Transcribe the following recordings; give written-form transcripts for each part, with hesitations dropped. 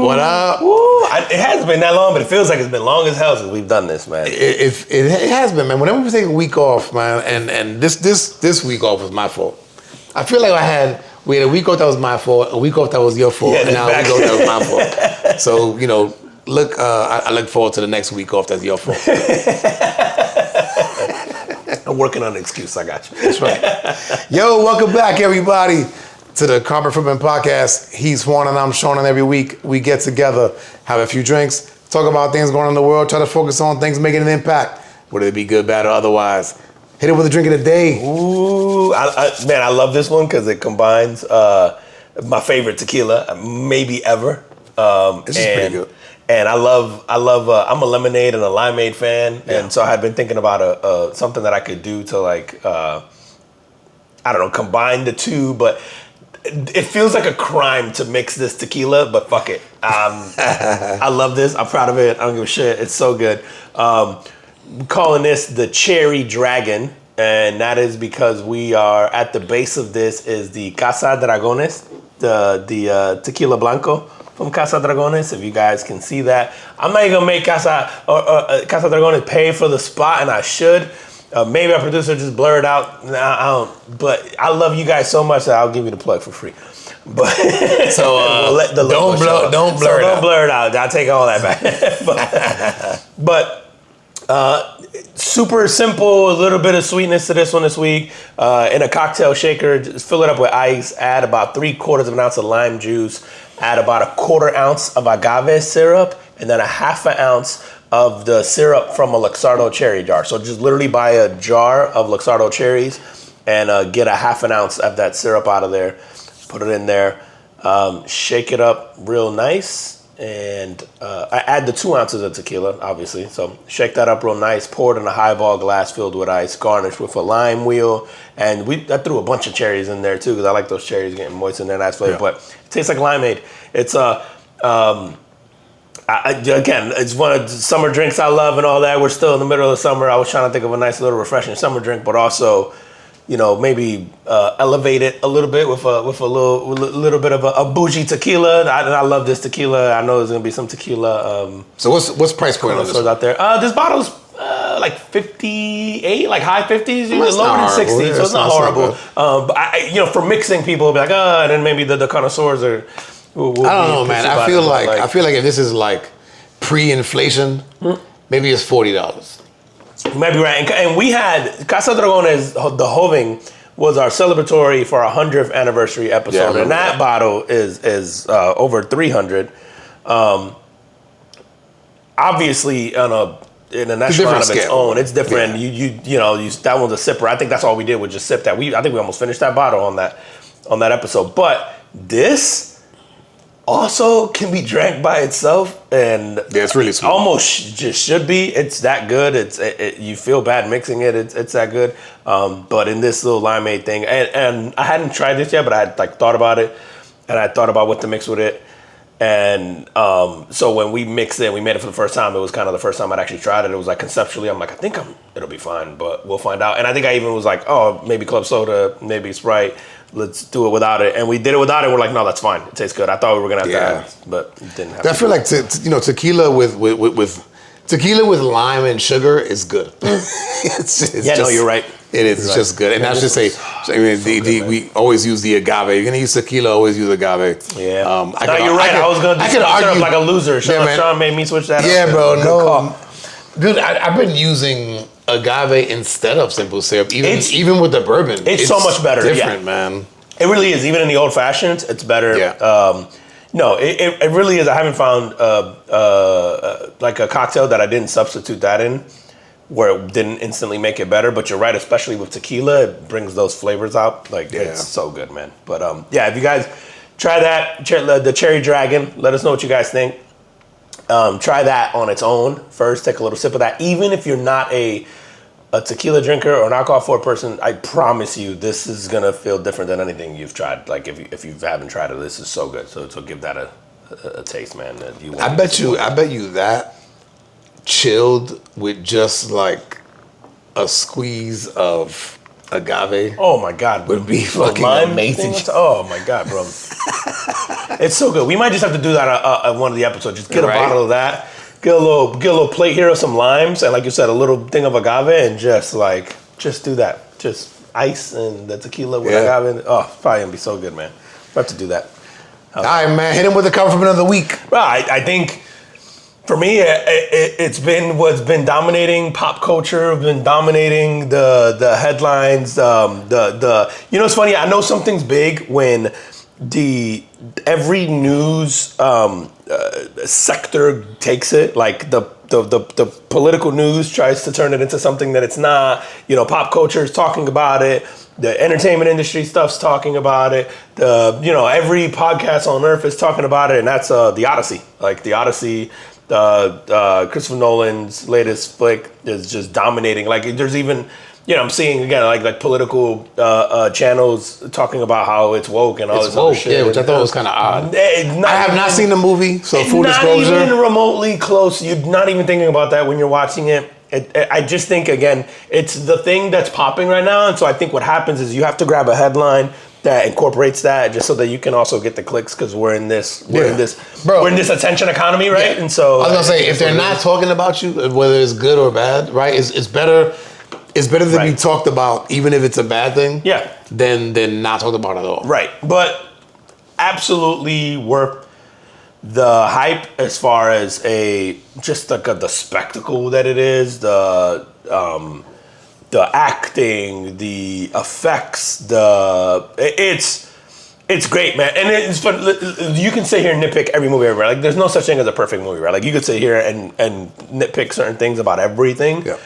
What up? It hasn't been that long, but it feels like it's been long as hell since we've done this, man. It has been, man. Whenever we take a week off, man, and this week off was my fault. I feel like we had a week off that was my fault, a week off that was your fault, and now a week off that was my fault. So, I look forward to the next week off that's your fault. I'm working on an excuse. I got you. That's right. Yo, welcome back, everybody, to the Carpet Footman Podcast. He's Juan and I'm Sean, and every week we get together, have a few drinks, talk about things going on in the world, try to focus on things making an impact, whether it be good, bad, or otherwise. Hit it with a drink of the day. Ooh, I love this one because it combines my favorite tequila, maybe ever. This is pretty good. And I love. I'm a lemonade and a limeade fan, and so I had been thinking about something that I could do to combine the two, but it feels like a crime to mix this tequila, but fuck it. I love this. I'm proud of it. I don't give a shit. It's so good. We're calling this the Cherry Dragon, and that is because we are at the base of this is the Casa Dragones, the tequila blanco from Casa Dragones. If you guys can see that, I'm not even gonna make Casa Dragones pay for the spot, and I should. Maybe our producer just blurred out. I don't. But I love you guys so much that I'll give you the plug for free. But so we'll let the don't blur it out. I'll take all that back. but super simple. A little bit of sweetness to this one this week. In a cocktail shaker, just fill it up with ice. Add about 3/4 of an ounce of lime juice. Add about 1/4 ounce of agave syrup, and then 1/2 ounce of the syrup from a Luxardo cherry jar. So just literally buy a jar of Luxardo cherries and get 1/2 ounce of that syrup out of there. Put it in there. Shake it up real nice. And I add the 2 ounces of tequila, obviously. So shake that up real nice. Pour it in a highball glass filled with ice. Garnish with a lime wheel. And I threw a bunch of cherries in there too because I like those cherries getting moist in there. Nice flavor. Yeah. But it tastes like limeade. It's again, it's one of the summer drinks I love and all that. We're still in the middle of summer. I was trying to think of a nice little refreshing summer drink, but also, maybe elevate it a little bit with a little bit of a bougie tequila. I love this tequila. I know there's gonna be some tequila. So what's price point on this out there? This bottle's like 58, like high 50s, lower than 60, yeah, so it's not horrible. But for mixing, people will be like, and then maybe the connoisseurs are. I don't know, man. I feel like if this is like pre-inflation, maybe it's $40. You might be right. And we had Casa Dragones, the Hoving, was our celebratory for our 100th anniversary episode, and that bottle is over 300. Obviously, in a next round of its own, it's different. Yeah. You that one's a sipper. I think that's all we did was just sip that. I think we almost finished that bottle on that episode. But this also can be drank by itself, and it's really sweet. Almost just should be. It's that good. You feel bad mixing it. It's that good. But in this little limeade thing, and I hadn't tried this yet, but I had thought about it, and I thought about what to mix with it. And so when we mixed it, we made it for the first time. It was kind of the first time I'd actually tried it. It was like conceptually, I'm like, I think it'll be fine, but we'll find out. And I think I even was like, maybe club soda, maybe Sprite. Let's do it without it. And we did it without it. We're like, no, that's fine. It tastes good. I thought we were gonna have to have it, but it didn't have. I feel like tequila with lime and sugar is good. You're right. It is. It's just good. And I should say, we always use the agave. You're gonna use tequila, always use agave. Yeah. You're right. I was gonna do syrup like a loser. Sean made me switch that up. Yeah, bro. No. Dude, I've been using agave instead of simple syrup, even with the bourbon. It's so much better. Different, man. It really is. Even in the old fashions, it's better. Yeah. No, it really is. I haven't found like a cocktail that I didn't substitute that in, where it didn't instantly make it better. But you're right, especially with tequila, it brings those flavors out. It's so good, man. But if you guys try that, the Cherry Dragon, let us know what you guys think. Try that on its own first. Take a little sip of that. Even if you're not a tequila drinker or an alcohol forward person, I promise you this is gonna feel different than anything you've tried. Like if you haven't tried it, this is so good. So give that a taste, man. I bet you that chilled with just like a squeeze of agave. Oh my God, would be fucking lime amazing. Oh my God, bro. It's so good. We might just have to do that at one of the episodes. Just get a bottle of that, get a little plate here of some limes, and like you said, a little thing of agave, and just do that. Just ice and the tequila with agave. Oh, it's probably gonna be so good, man. We have to do that. All right, man. Hit him with the compliment of the week. Well, I think for me, it's been what's been dominating pop culture, been dominating the headlines. You know, it's funny. I know something's big when every news sector takes it. Like the political news tries to turn it into something that it's not. You know, pop culture is talking about it. The entertainment industry stuff's talking about it. Every podcast on earth is talking about it, and that's the Odyssey. Like the Odyssey, Christopher Nolan's latest flick is just dominating. Like there's even, I'm seeing again like political channels talking about how it's woke and all this other shit. Yeah, which I thought was kind of odd. I have not seen the movie, so full disclosure. Not even remotely close. You're not even thinking about that when you're watching it. I just think, again, it's the thing that's popping right now. And so I think what happens is you have to grab a headline that incorporates that just so that you can also get the clicks because we're in this attention economy, right? Yeah. And so I was gonna say, if they're not talking about you, whether it's good or bad, right? It's better to be talked about, even if it's a bad thing, than not talked about at all. Right. But absolutely worth the hype as far as the spectacle that it is, the acting, the effects, it's great, man. And it's fun. You can sit here and nitpick every movie ever. Like there's no such thing as a perfect movie, right? Like you could sit here and nitpick certain things about everything. Yeah.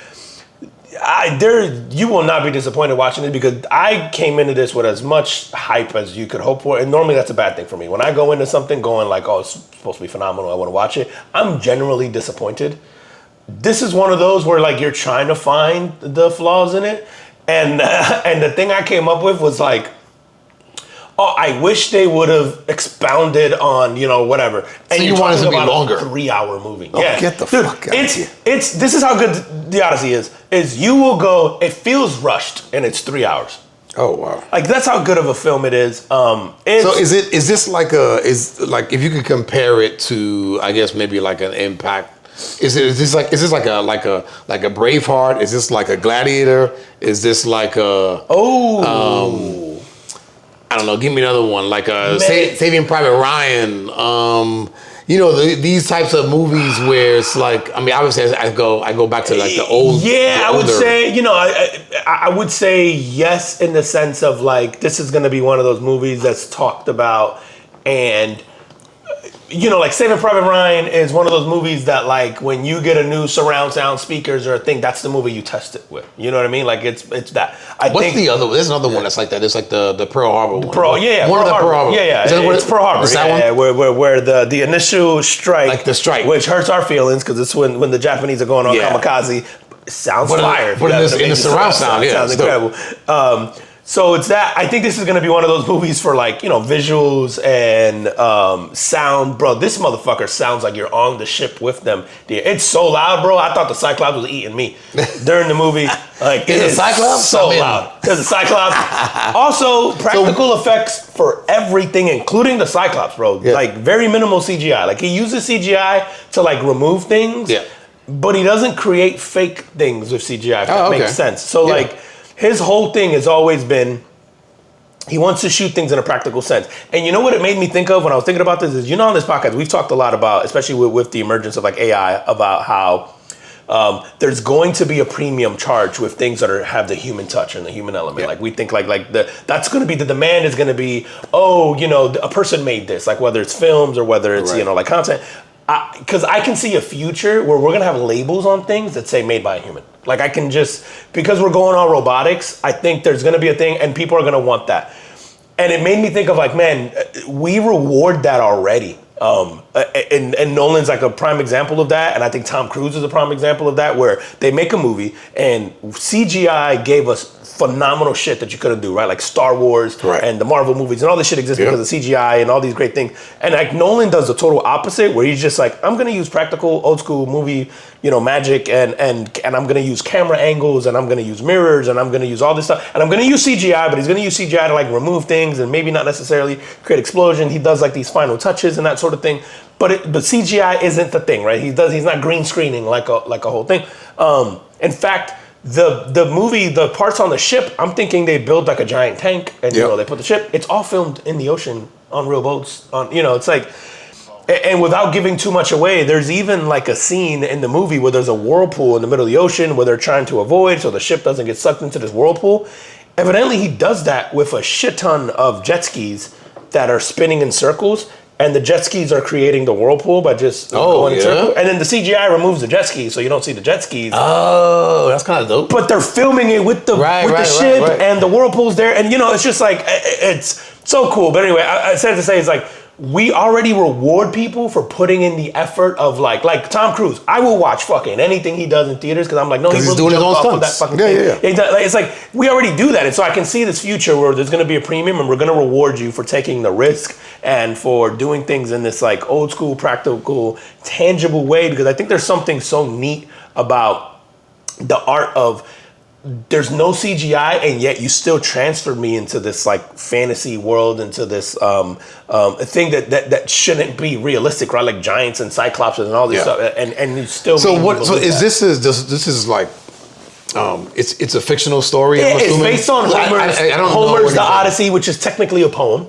You will not be disappointed watching it because I came into this with as much hype as you could hope for, and normally that's a bad thing for me. When I go into something going like, oh, it's supposed to be phenomenal, I want to watch it, I'm generally disappointed. This is one of those where like you're trying to find the flaws in it, and the thing I came up with was like, oh, I wish they would have expounded on, whatever. And so you want it to be longer. A 3-hour movie. Oh, yeah. Get the fuck out of here. This is how good the Odyssey is you will go, it feels rushed, and it's 3 hours. Oh, wow. Like, that's how good of a film it is. So is this like if you could compare it to, I guess, maybe like an Impact, is this like a Braveheart? Is this like a Gladiator? Is this like a... I don't know. Give me another one, like Saving Private Ryan. These types of movies where it's like, I mean, obviously, I go back to like the old. Yeah, I would say, I would say yes in the sense of like this is going to be one of those movies that's talked about, and like Saving Private Ryan is one of those movies that like when you get a new surround sound speakers or a thing, that's the movie you test it with. You know what I mean? Like it's that. What's the other one? There's another one that's like that. It's like the Pearl Harbor one. Pearl Harbor. Yeah. It's Pearl Harbor. Is that one? Where the initial strike, like the strike, which hurts our feelings because it's when the Japanese are going on kamikaze. It sounds fire. But in the surround sound, sounds incredible. So it's that. I think this is going to be one of those movies for like, visuals and sound. Bro, this motherfucker sounds like you're on the ship with them. It's so loud, bro. I thought the Cyclops was eating me during the movie. Like, is a Cyclops? So loud. There's a Cyclops. Also, practical effects for everything, including the Cyclops, bro. Yeah. Like, very minimal CGI. Like, he uses CGI to, like, remove things. Yeah. But he doesn't create fake things with CGI, if that makes sense. So, like... His whole thing has always been, he wants to shoot things in a practical sense. And you know what it made me think of when I was thinking about this is, on this podcast, we've talked a lot about, especially with the emergence of like AI, about how there's going to be a premium charge with things that have the human touch and the human element. Yeah. Like we think that's going to be, the demand is going to be, a person made this, like whether it's films or whether it's, like content. Because I can see a future where we're going to have labels on things that say made by a human. Like I can because we're going on robotics, I think there's going to be a thing and people are going to want that. And it made me think of like, man, we reward that already. and Nolan's like a prime example of that, and I think Tom Cruise is a prime example of that, where they make a movie and CGI gave us phenomenal shit that you couldn't do, right? Like Star Wars and the Marvel movies and all this shit exists because of CGI and all these great things. And like Nolan does the total opposite, where he's just like, I'm gonna use practical old school movie, magic and I'm gonna use camera angles and I'm gonna use mirrors and I'm gonna use all this stuff and I'm gonna use CGI, but he's gonna use CGI to like remove things and maybe not necessarily create explosion. He does like these final touches and that sort of thing. But CGI isn't the thing, right? He's not green screening like a whole thing. In fact, the movie, the parts on the ship, I'm thinking they build like a giant tank and they put the ship. It's all filmed in the ocean on real boats. It's like, and without giving too much away, there's even like a scene in the movie where there's a whirlpool in the middle of the ocean where they're trying to avoid so the ship doesn't get sucked into this whirlpool. Evidently, he does that with a shit ton of jet skis that are spinning in circles. And the jet skis are creating the whirlpool by just going in circle. And then the CGI removes the jet skis, so you don't see the jet skis. Oh, that's kind of dope. But they're filming it with the ship and the whirlpool's there. And, it's just like, it's so cool. But anyway, I said to say, it's like, we already reward people for putting in the effort of like Tom Cruise. I will watch fucking anything he does in theaters because I'm like, no, he's really doing his own stunts. That fucking thing. It's like we already do that, and so I can see this future where there's going to be a premium, and we're going to reward you for taking the risk and for doing things in this like old school, practical, tangible way. Because I think there's something so neat about the art of. There's no CGI, and yet you still transfer me into this like fantasy world, into this thing that shouldn't be realistic, right? Like giants and cyclopses and all this stuff, and you still. So what? So this is like. It's a fictional story. Yeah, it's based on Homer's, Homer's The Odyssey, which is technically a poem,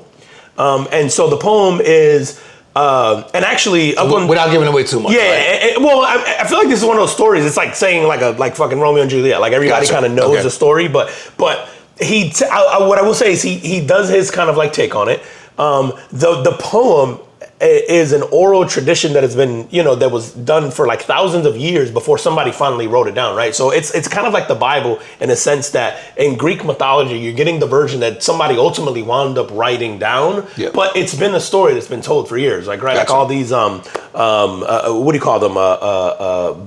and so the poem is. And actually, without giving away too much. Yeah, right? I feel like this is one of those stories. It's like saying like fucking Romeo and Juliet. Like everybody kind of knows the story, but what I will say is he does his kind of like take on it. The poem is an oral tradition that has been, that was done for like thousands of years before somebody finally wrote it down, right? So it's kind of like the Bible in a sense that in Greek mythology, you're getting the version that somebody ultimately wound up writing down, but it's been a story that's been told for years, like, right? Like all these, what do you call them?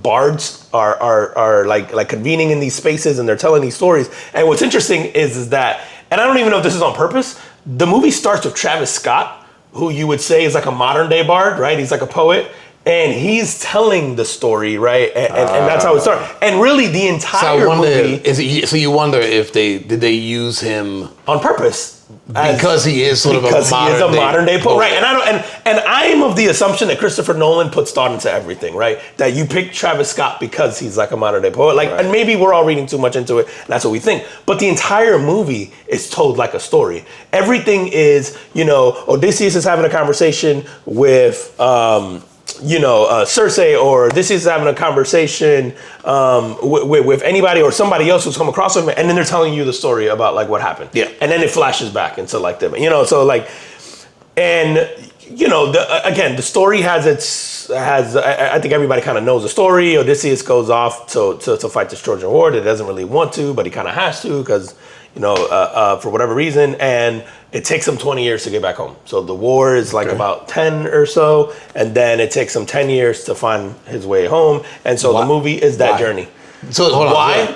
Bards are like convening in these spaces and they're telling these stories. And what's interesting is that, and I don't even know if this is on purpose, the movie starts with Travis Scott, who you would say is like a modern day bard, right? He's like a poet. And he's telling the story, right? And that's how it started. And really the entire movie... So you wonder if did they use him... On purpose. Because he is sort of a modern day poet. Right. And I am of the assumption that Christopher Nolan puts thought into everything, right? That you pick Travis Scott because he's like a modern day poet. Like, and maybe we're all reading too much into it, and that's what we think. But the entire movie is told like a story. Everything is, Odysseus is having a conversation with Cersei, or Odysseus is having a conversation with anybody or somebody else who's come across him, and then they're telling you the story about like what happened. Yeah. And then it flashes back into like them, so like, and again, the story has I think everybody kind of knows the story. Odysseus goes off to fight this Trojan War. That doesn't really want to, but he kind of has to because for whatever reason, and it takes him 20 years to get back home. So the war is like about 10 or so, and then it takes him 10 years to find his way home. And so the movie is that journey. So hold on. Why?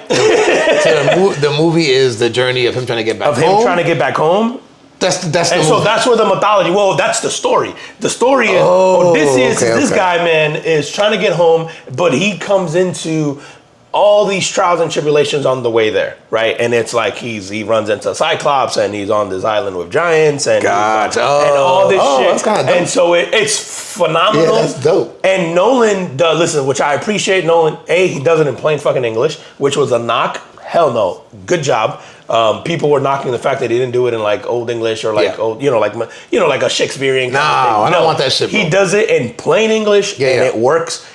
So the movie is the journey of him trying to get back home? Of him trying to get back home. That's and so that's where the mythology. Well, that's the story. The story is Odysseus. This guy, man, is trying to get home, but he comes into all these trials and tribulations on the way there, right? And it's like he runs into Cyclops, and he's on this island with giants, and and all this shit. That's kind of dope. And so it's phenomenal. Yeah, that's dope. And Nolan, listen, which I appreciate. Nolan, he does it in plain fucking English, which was a knock. Hell no, good job. People were knocking the fact that he didn't do it in like old English or like old, like a Shakespearean. No, I don't want that shit. Bro. He does it in plain English, and it works.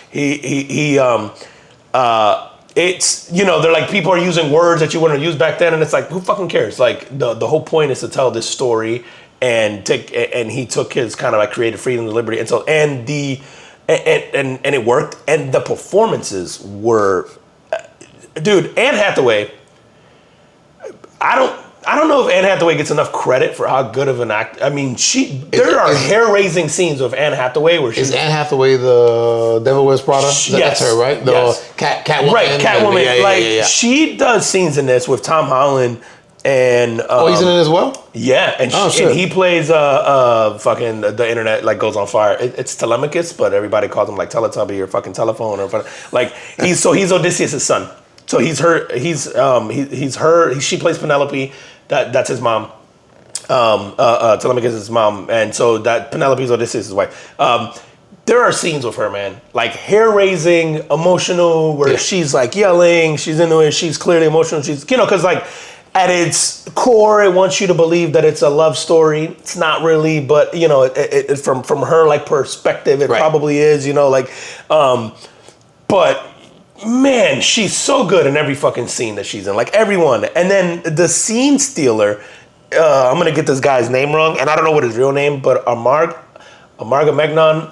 It's, they're like, people are using words that you wouldn't have used back then, and it's like, who fucking cares? Like the whole point is to tell this story and he took his kind of like creative freedom and liberty, and so and it worked, and the performances were, dude, Anne Hathaway. I I don't know if Anne Hathaway gets enough credit for how good of an act. I mean, there are hair-raising scenes with Anne Hathaway where she's... Is Anne Hathaway the Devil Wears Prada? Yes. That's her, right? The Catwoman. Right, Catwoman. She does scenes in this with Tom Holland and... he's in it as well? Yeah, and he plays fucking the internet like goes on fire. It's Telemachus, but everybody calls him like Teletubby or fucking telephone or like he's Odysseus' son. So she plays Penelope. That's his mom. Telemachus is his mom, and so that Penelope's Odysseus' wife. There are scenes with her, man, like hair-raising, emotional, where she's like yelling, she's into it, she's clearly emotional. She's because like at its core, it wants you to believe that it's a love story. It's not really, but it from her like perspective, it probably is. But. Man, she's so good in every fucking scene that she's in. Like, everyone. And then the scene stealer, I'm going to get this guy's name wrong, and I don't know what his real name, but Agamemnon,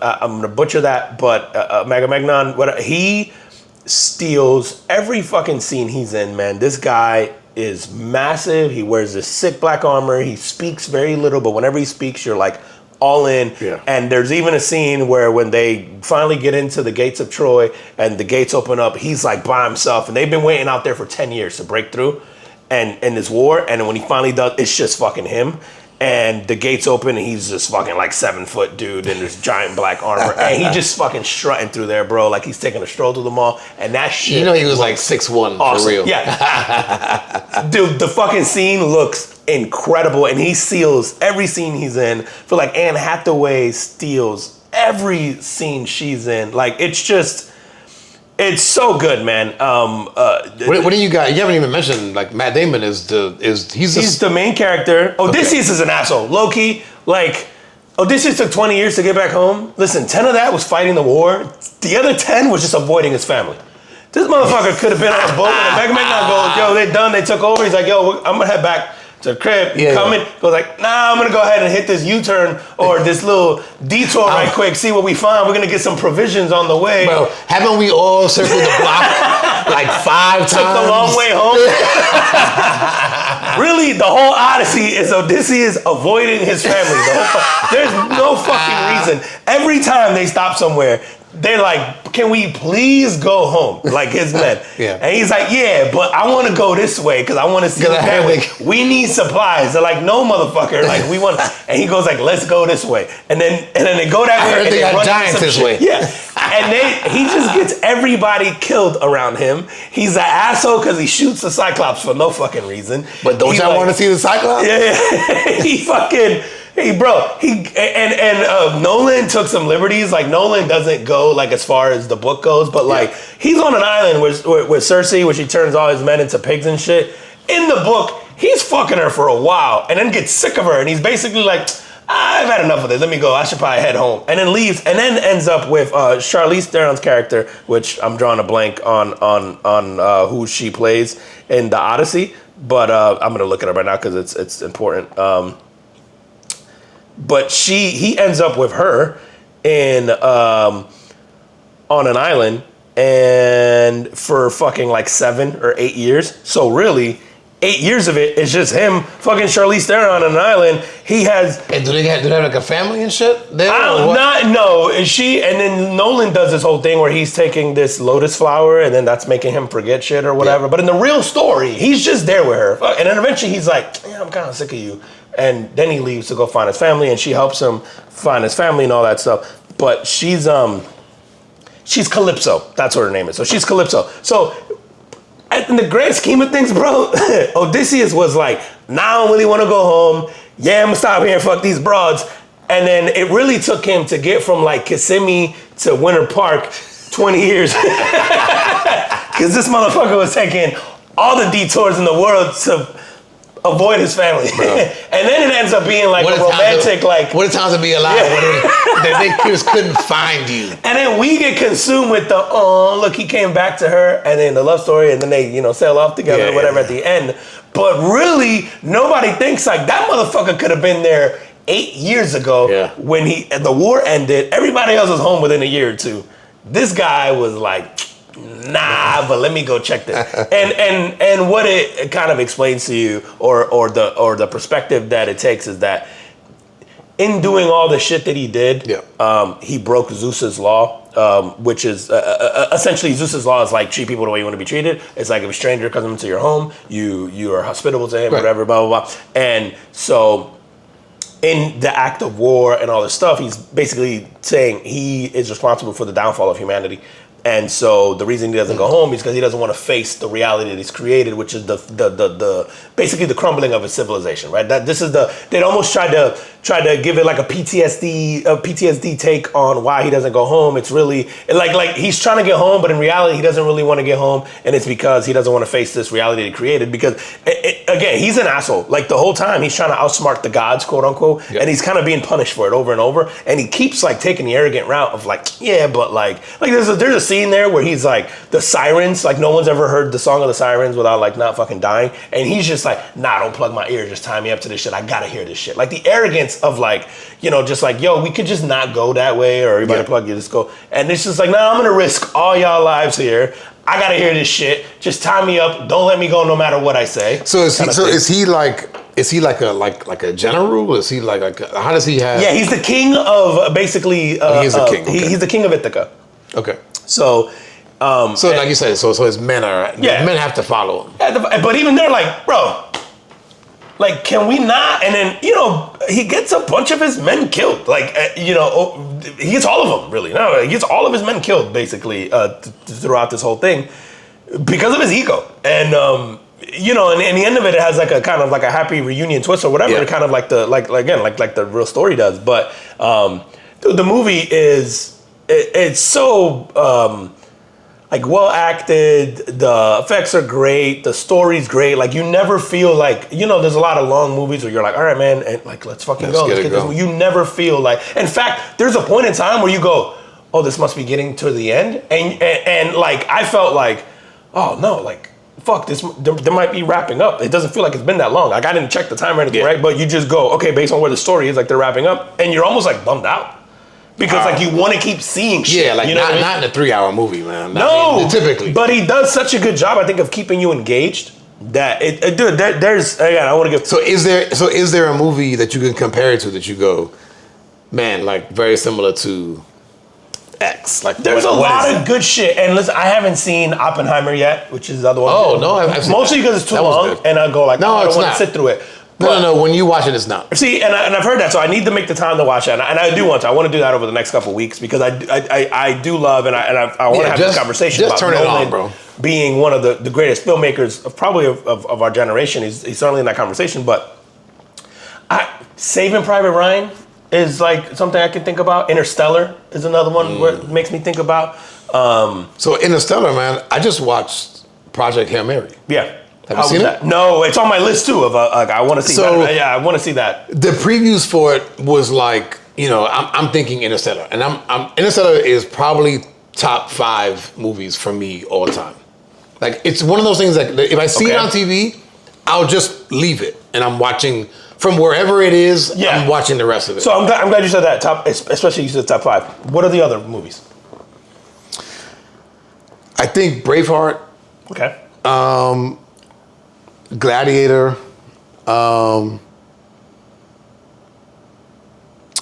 I'm going to butcher that, but Agamemnon, he steals every fucking scene he's in, man. This guy is massive. He wears this sick black armor. He speaks very little, but whenever he speaks, you're like, all in. Yeah. And there's even a scene where when they finally get into the gates of Troy and the gates open up, he's like by himself, and they've been waiting out there for 10 years to break through and in this war, and when he finally does, it's just fucking him. And the gates open, and he's just fucking like 7-foot dude in this giant black armor, and he just fucking strutting through there, bro, like he's taking a stroll through the mall. And that shit, he was like 6'1" awesome. For real. Yeah, dude, the fucking scene looks incredible, and he steals every scene he's in. I feel like Anne Hathaway steals every scene she's in. Like, it's so good, man. What do you got? You haven't even mentioned like Matt Damon he's the main character. Odysseus is an asshole, low key. Like, Odysseus took 20 years to get back home. Listen, 10 of that was fighting the war. The other 10 was just avoiding his family. This motherfucker could have been on a boat and Agamemnon goes, yo, they done, they took over. He's like, yo, I'm gonna head back to the crib. Goes like, nah, I'm gonna go ahead and hit this U-turn or this little detour right quick, see what we find. We're gonna get some provisions on the way. Bro, haven't we all circled the block like 5 times? Took the long way home. Really, the whole Odyssey is Odysseus avoiding his family. There's no fucking reason. Every time they stop somewhere, they're like, can we please go home? Like his men. Yeah. And he's like, yeah, but I want to go this way because I want to see the family. We need supplies. They're like, no, motherfucker. Like, we want. And he goes like, let's go this way. And then they go that way. I heard they got giants this way. Yeah. And he just gets everybody killed around him. He's an asshole because he shoots the Cyclops for no fucking reason. But don't y'all want to see the Cyclops? Yeah. He fucking. Hey, bro, Nolan took some liberties. Like, Nolan doesn't go, like, as far as the book goes, but, like, he's on an island with Cersei, where she turns all his men into pigs and shit. In the book, he's fucking her for a while and then gets sick of her, and he's basically like, I've had enough of this. Let me go. I should probably head home. And then leaves, and then ends up with Charlize Theron's character, which I'm drawing a blank on who she plays in the Odyssey, but I'm going to look it up right now because it's important. But he ends up with her in on an island, and for fucking like 7 or 8 years. So really, 8 years of it is just him fucking Charlize Theron on an island. He has. And do they have like a family and shit there? No. And then Nolan does this whole thing where he's taking this lotus flower and then that's making him forget shit or whatever. Yeah. But in the real story, he's just there with her. And then eventually he's like, yeah, I'm kind of sick of you. And then he leaves to go find his family, and she helps him find his family and all that stuff. But she's Calypso. That's what her name is. So she's Calypso. So in the grand scheme of things, bro, Odysseus was like, nah, I don't really want to go home. Yeah, I'm gonna stop here and fuck these broads. And then it really took him to get from like Kissimmee to Winter Park 20 years. Because this motherfucker was taking all the detours in the world to avoid his family. And then it ends up being like a romantic, what a time to be alive. Yeah. They just couldn't find you. And then we get consumed with the, oh, look, he came back to her, and then the love story, and then they, sail off together or whatever at the end. But really, nobody thinks like that motherfucker could have been there 8 years ago when the war ended. Everybody else was home within a year or two. This guy was like nah, but let me go check this. And what it kind of explains to you, or the perspective that it takes, is that in doing all the shit that he did, he broke Zeus's law, which is essentially Zeus's law is like treat people the way you want to be treated. It's like if a stranger comes into your home, you are hospitable to him, whatever, blah, blah, blah. And so in the act of war and all this stuff, he's basically saying he is responsible for the downfall of humanity. And so the reason he doesn't go home is because he doesn't want to face the reality that he's created, which is the basically the crumbling of his civilization, right? That this is they'd almost tried to give it like a PTSD take on why he doesn't go home. It's really like he's trying to get home, but in reality he doesn't really want to get home, and it's because he doesn't want to face this reality that he created. Because again, he's an asshole. Like the whole time he's trying to outsmart the gods, quote unquote, and he's kind of being punished for it over and over. And he keeps like taking the arrogant route of like, yeah, but like there's a scene there where he's like the sirens, like no one's ever heard the song of the sirens without like not fucking dying, and he's just like, nah, don't plug my ear, just tie me up to this shit, I gotta hear this shit. Like the arrogance of like, you know, just like, yo, we could just not go that way, or you better plug you, just go. And it's just like, nah, I'm gonna risk all y'all lives here, I gotta hear this shit, just tie me up, don't let me go no matter what I say. So is he like a general? Is he like how does he have? Yeah, he's the king of basically he's the king. Okay. He's the king of Ithaca. Okay. So like you said, so his men are men have to follow him. But even they're like, bro, like, can we not? And then, you know, he gets a bunch of his men killed. Like, you know, he gets all of them, really. No, he gets all of his men killed, basically, throughout this whole thing because of his ego. And, you know, and in the end of it, it has like a kind of like a happy reunion twist or whatever, kind of like the real story does. But the movie it's so like well acted, the effects are great, the story's great. Like you never feel like, you know, there's a lot of long movies where you're like, all right, man, and like let's fucking go. Let's get this. You never feel like, in fact, there's a point in time where you go, oh, this must be getting to the end, and like I felt like, oh no, like fuck this, there might be wrapping up. It doesn't feel like it's been that long. Like I didn't check the time or anything, right? But you just go, okay, based on where the story is, like they're wrapping up, and you're almost like bummed out. Because like you want to keep seeing shit. Yeah, like you know not in a 3-hour movie, man. No, typically. But he does such a good job, I think, of keeping you engaged. That dude, there's again, I want to give. So is there a movie that you can compare it to that you go, man, like very similar to X? Like there's a lot of good shit. And listen, I haven't seen Oppenheimer yet, which is the other one. Oh no, I've seen mostly because it's too long, and I go like, no, I don't want to sit through it. But, no. When you watch it, it's not. See, and I've heard that, so I need to make the time to watch it, and I do want to. I want to do that over the next couple of weeks because I do love, and I want to have this conversation about turn Nolan it on, bro. Being one of the greatest filmmakers of probably of our generation. He's certainly in that conversation. But Saving Private Ryan is like something I can think about. Interstellar is another one where it makes me think about. So Interstellar, man, I just watched Project Hail Mary. Yeah. Have you seen it? No, it's on my list too. Of like, I want to see. So, that. Yeah, I want to see that. The previews for it was like, you know, I'm thinking Interstellar, and Interstellar is probably top 5 movies for me all time. Like it's one of those things that if I see it on TV, I'll just leave it, and I'm watching from wherever it is. Yeah. I'm watching the rest of it. So I'm glad you said that. Especially you said top 5. What are the other movies? I think Braveheart. Okay. Gladiator.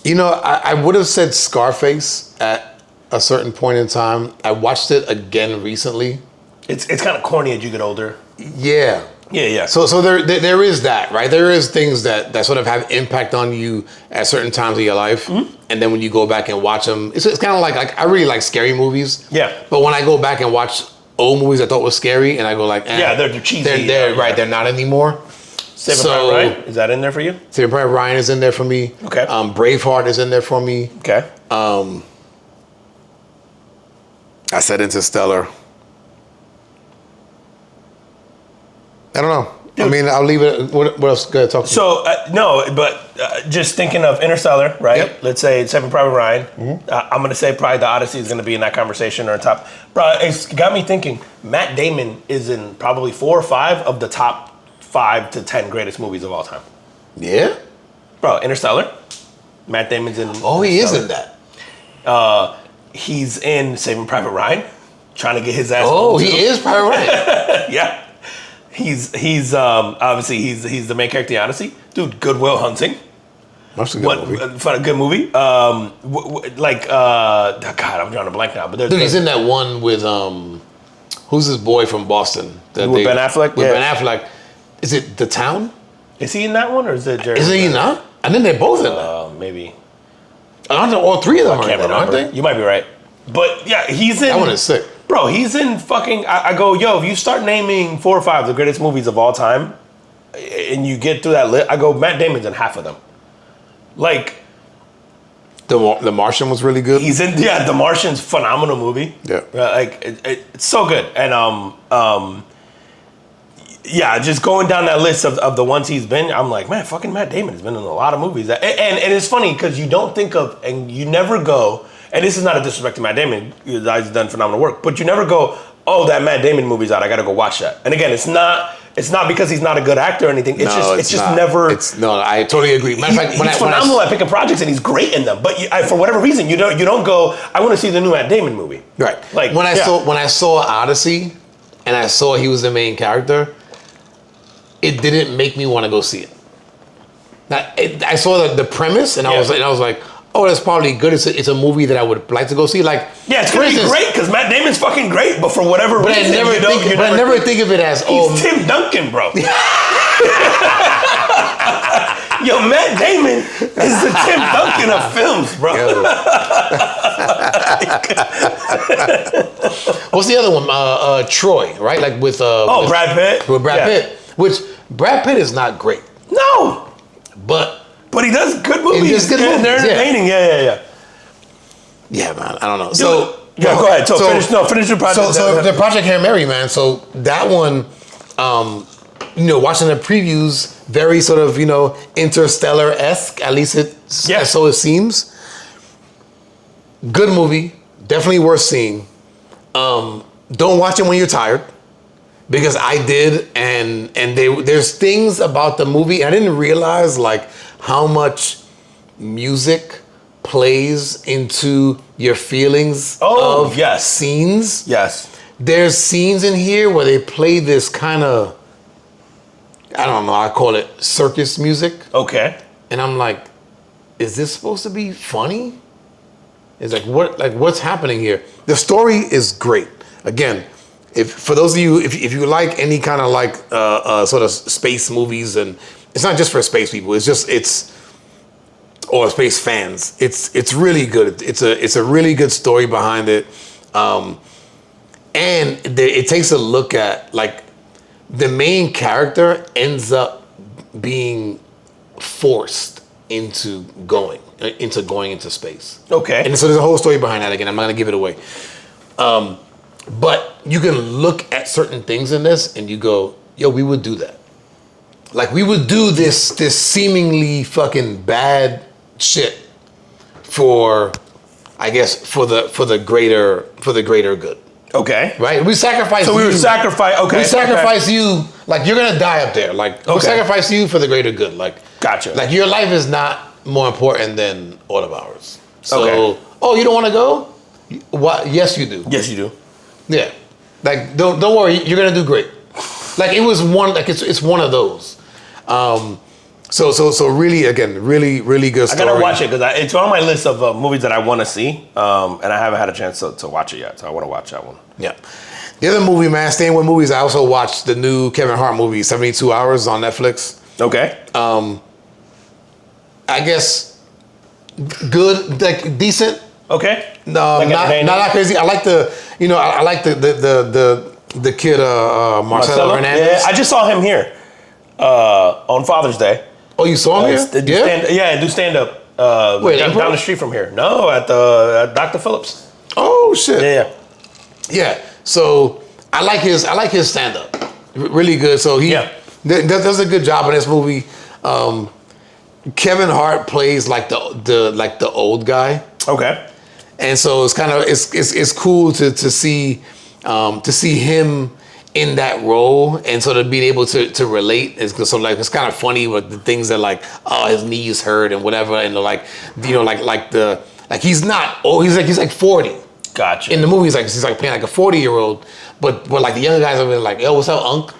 You know, I would have said Scarface at a certain point in time. I watched it again recently. It's kind of corny as you get older. Yeah. Yeah. So there is that, right? There is things that sort of have impact on you at certain times of your life. Mm-hmm. And then when you go back and watch them, it's kind of like I really like scary movies. Yeah. But when I go back and watch old movies I thought was scary, and I go like, yeah, they're cheesy. They're not anymore. Saving Private Ryan, is that in there for you? Saving Private Ryan is in there for me. Okay. Braveheart is in there for me. Okay. I said Interstellar. I don't know. Dude. I mean, I'll leave it. What else? Go ahead, talk to me. So, no, but just thinking of Interstellar, right? Yep. Let's say Saving Private Ryan. Mm-hmm. I'm going to say probably the Odyssey is going to be in that conversation or top. Bro, it's got me thinking. Matt Damon is in probably 4 or 5 of the top 5 to 10 greatest movies of all time. Yeah? Bro, Interstellar. Matt Damon's in he is in that. He's in Saving Private Ryan. trying to get his ass. Oh, he is Private Ryan. Yeah. He's obviously he's the main character in Odyssey. Dude, Good Will Hunting. That's a good movie. For a good movie. God, I'm drawing a blank now. But Dude, he's in that one with who's his boy from Boston? Ben Affleck. With Ben Affleck. Is it The Town? Is he in that one, or is it Jerry? Is he not? I think they're both in that. Maybe. I don't know. All three of them I are can't in that, aren't remember. they? You might be right. But yeah, he's in. That one is sick. Bro, he's in fucking. I go, yo, if you start naming 4 or 5 of the greatest movies of all time, and you get through that list, I go, Matt Damon's in half of them. Like, The Martian was really good. he's in. Yeah, The Martian's phenomenal movie. Yeah. Like it's so good, and yeah, just going down that list of the ones he's been, I'm like, man, fucking Matt Damon has been in a lot of movies. And it's funny because you don't think of, and you never go, and this is not a disrespect to Matt Damon, he's done phenomenal work, but you never go, oh, that Matt Damon movie's out, I gotta go watch that. And again, it's not because he's not a good actor or anything, it's just never. I totally agree. Matter of fact, he's phenomenal at picking projects and he's great in them, but for whatever reason, you don't go, I want to see the new Matt Damon movie. Right. Like when I saw Odyssey, and I saw he was the main character, it didn't make me want to go see it. Now, I saw the premise, and I was like, oh, that's probably good. It's a movie that I would like to go see. Like, yeah, it's gonna be great because Matt Damon's fucking great, but for whatever reason, I never think of it as he's Tim Duncan, bro. Yo, Matt Damon is the Tim Duncan of films, bro. What's the other one? Troy, right? Like with Brad Pitt. With Brad Pitt, which Brad Pitt is not great. No, but he does good movies. He does good movies. They're entertaining. Yeah. Yeah, man. I don't know. So yeah, go ahead. Finish your project. So the Project Hail Mary, man. So that one, watching the previews, very sort of Interstellar-esque. At least so it seems. Good movie, definitely worth seeing. Don't watch it when you're tired, because I did, and there's things about the movie, and I didn't realize like how much music plays into your feelings of scenes. Yes. There's scenes in here where they play this kind of, I don't know, I call it circus music. Okay. And I'm like, is this supposed to be funny? It's like what's happening here? The story is great. Again, for those of you, if you like any kind of like sort of space movies, and it's not just for space people, or space fans. It's really good. It's a really good story behind it, and it takes a look at like the main character ends up being forced into going into space. Okay. And so there's a whole story behind that. Again, I'm not gonna give it away. But you can look at certain things in this and you go, yo, we would do that. Like we would do this seemingly fucking bad shit for the greater good. Okay. Right? We sacrifice you. We sacrifice okay. you, like you're gonna die up there. Like we'll sacrifice you for the greater good. Like gotcha. Like your life is not more important than all of ours. So you don't wanna go? What? Yes you do. Yes you do. Yeah. Like don't worry, you're gonna do great. Like it was it's one of those. So really, again, really good story. I gotta watch it because it's on my list of movies that I want to see, and I haven't had a chance to watch it yet. So I want to watch that one. Yeah. The other movie, man, staying with movies, I also watched the new Kevin Hart movie, 72 Hours on Netflix. Okay. I guess good, like decent. Okay. No, like not that crazy. I like the kid Marcelo Hernandez. Yeah, I just saw him here on Father's Day. Oh, you saw him here? Do stand up. Wait, down the street from here. No, at Dr. Phillips. Oh shit. Yeah. So I like his stand up. Really good. So he does a good job in this movie. Kevin Hart plays like the old guy. Okay. And so it's kind of it's cool to see him in that role, and sort of being able to relate. It's kind of funny with the things that like, oh, his knees hurt and whatever, and he's not old. He's like 40. Gotcha. In the movie, he's like playing like a 40-year-old, but like the younger guys are like, yo, what's up, Unc?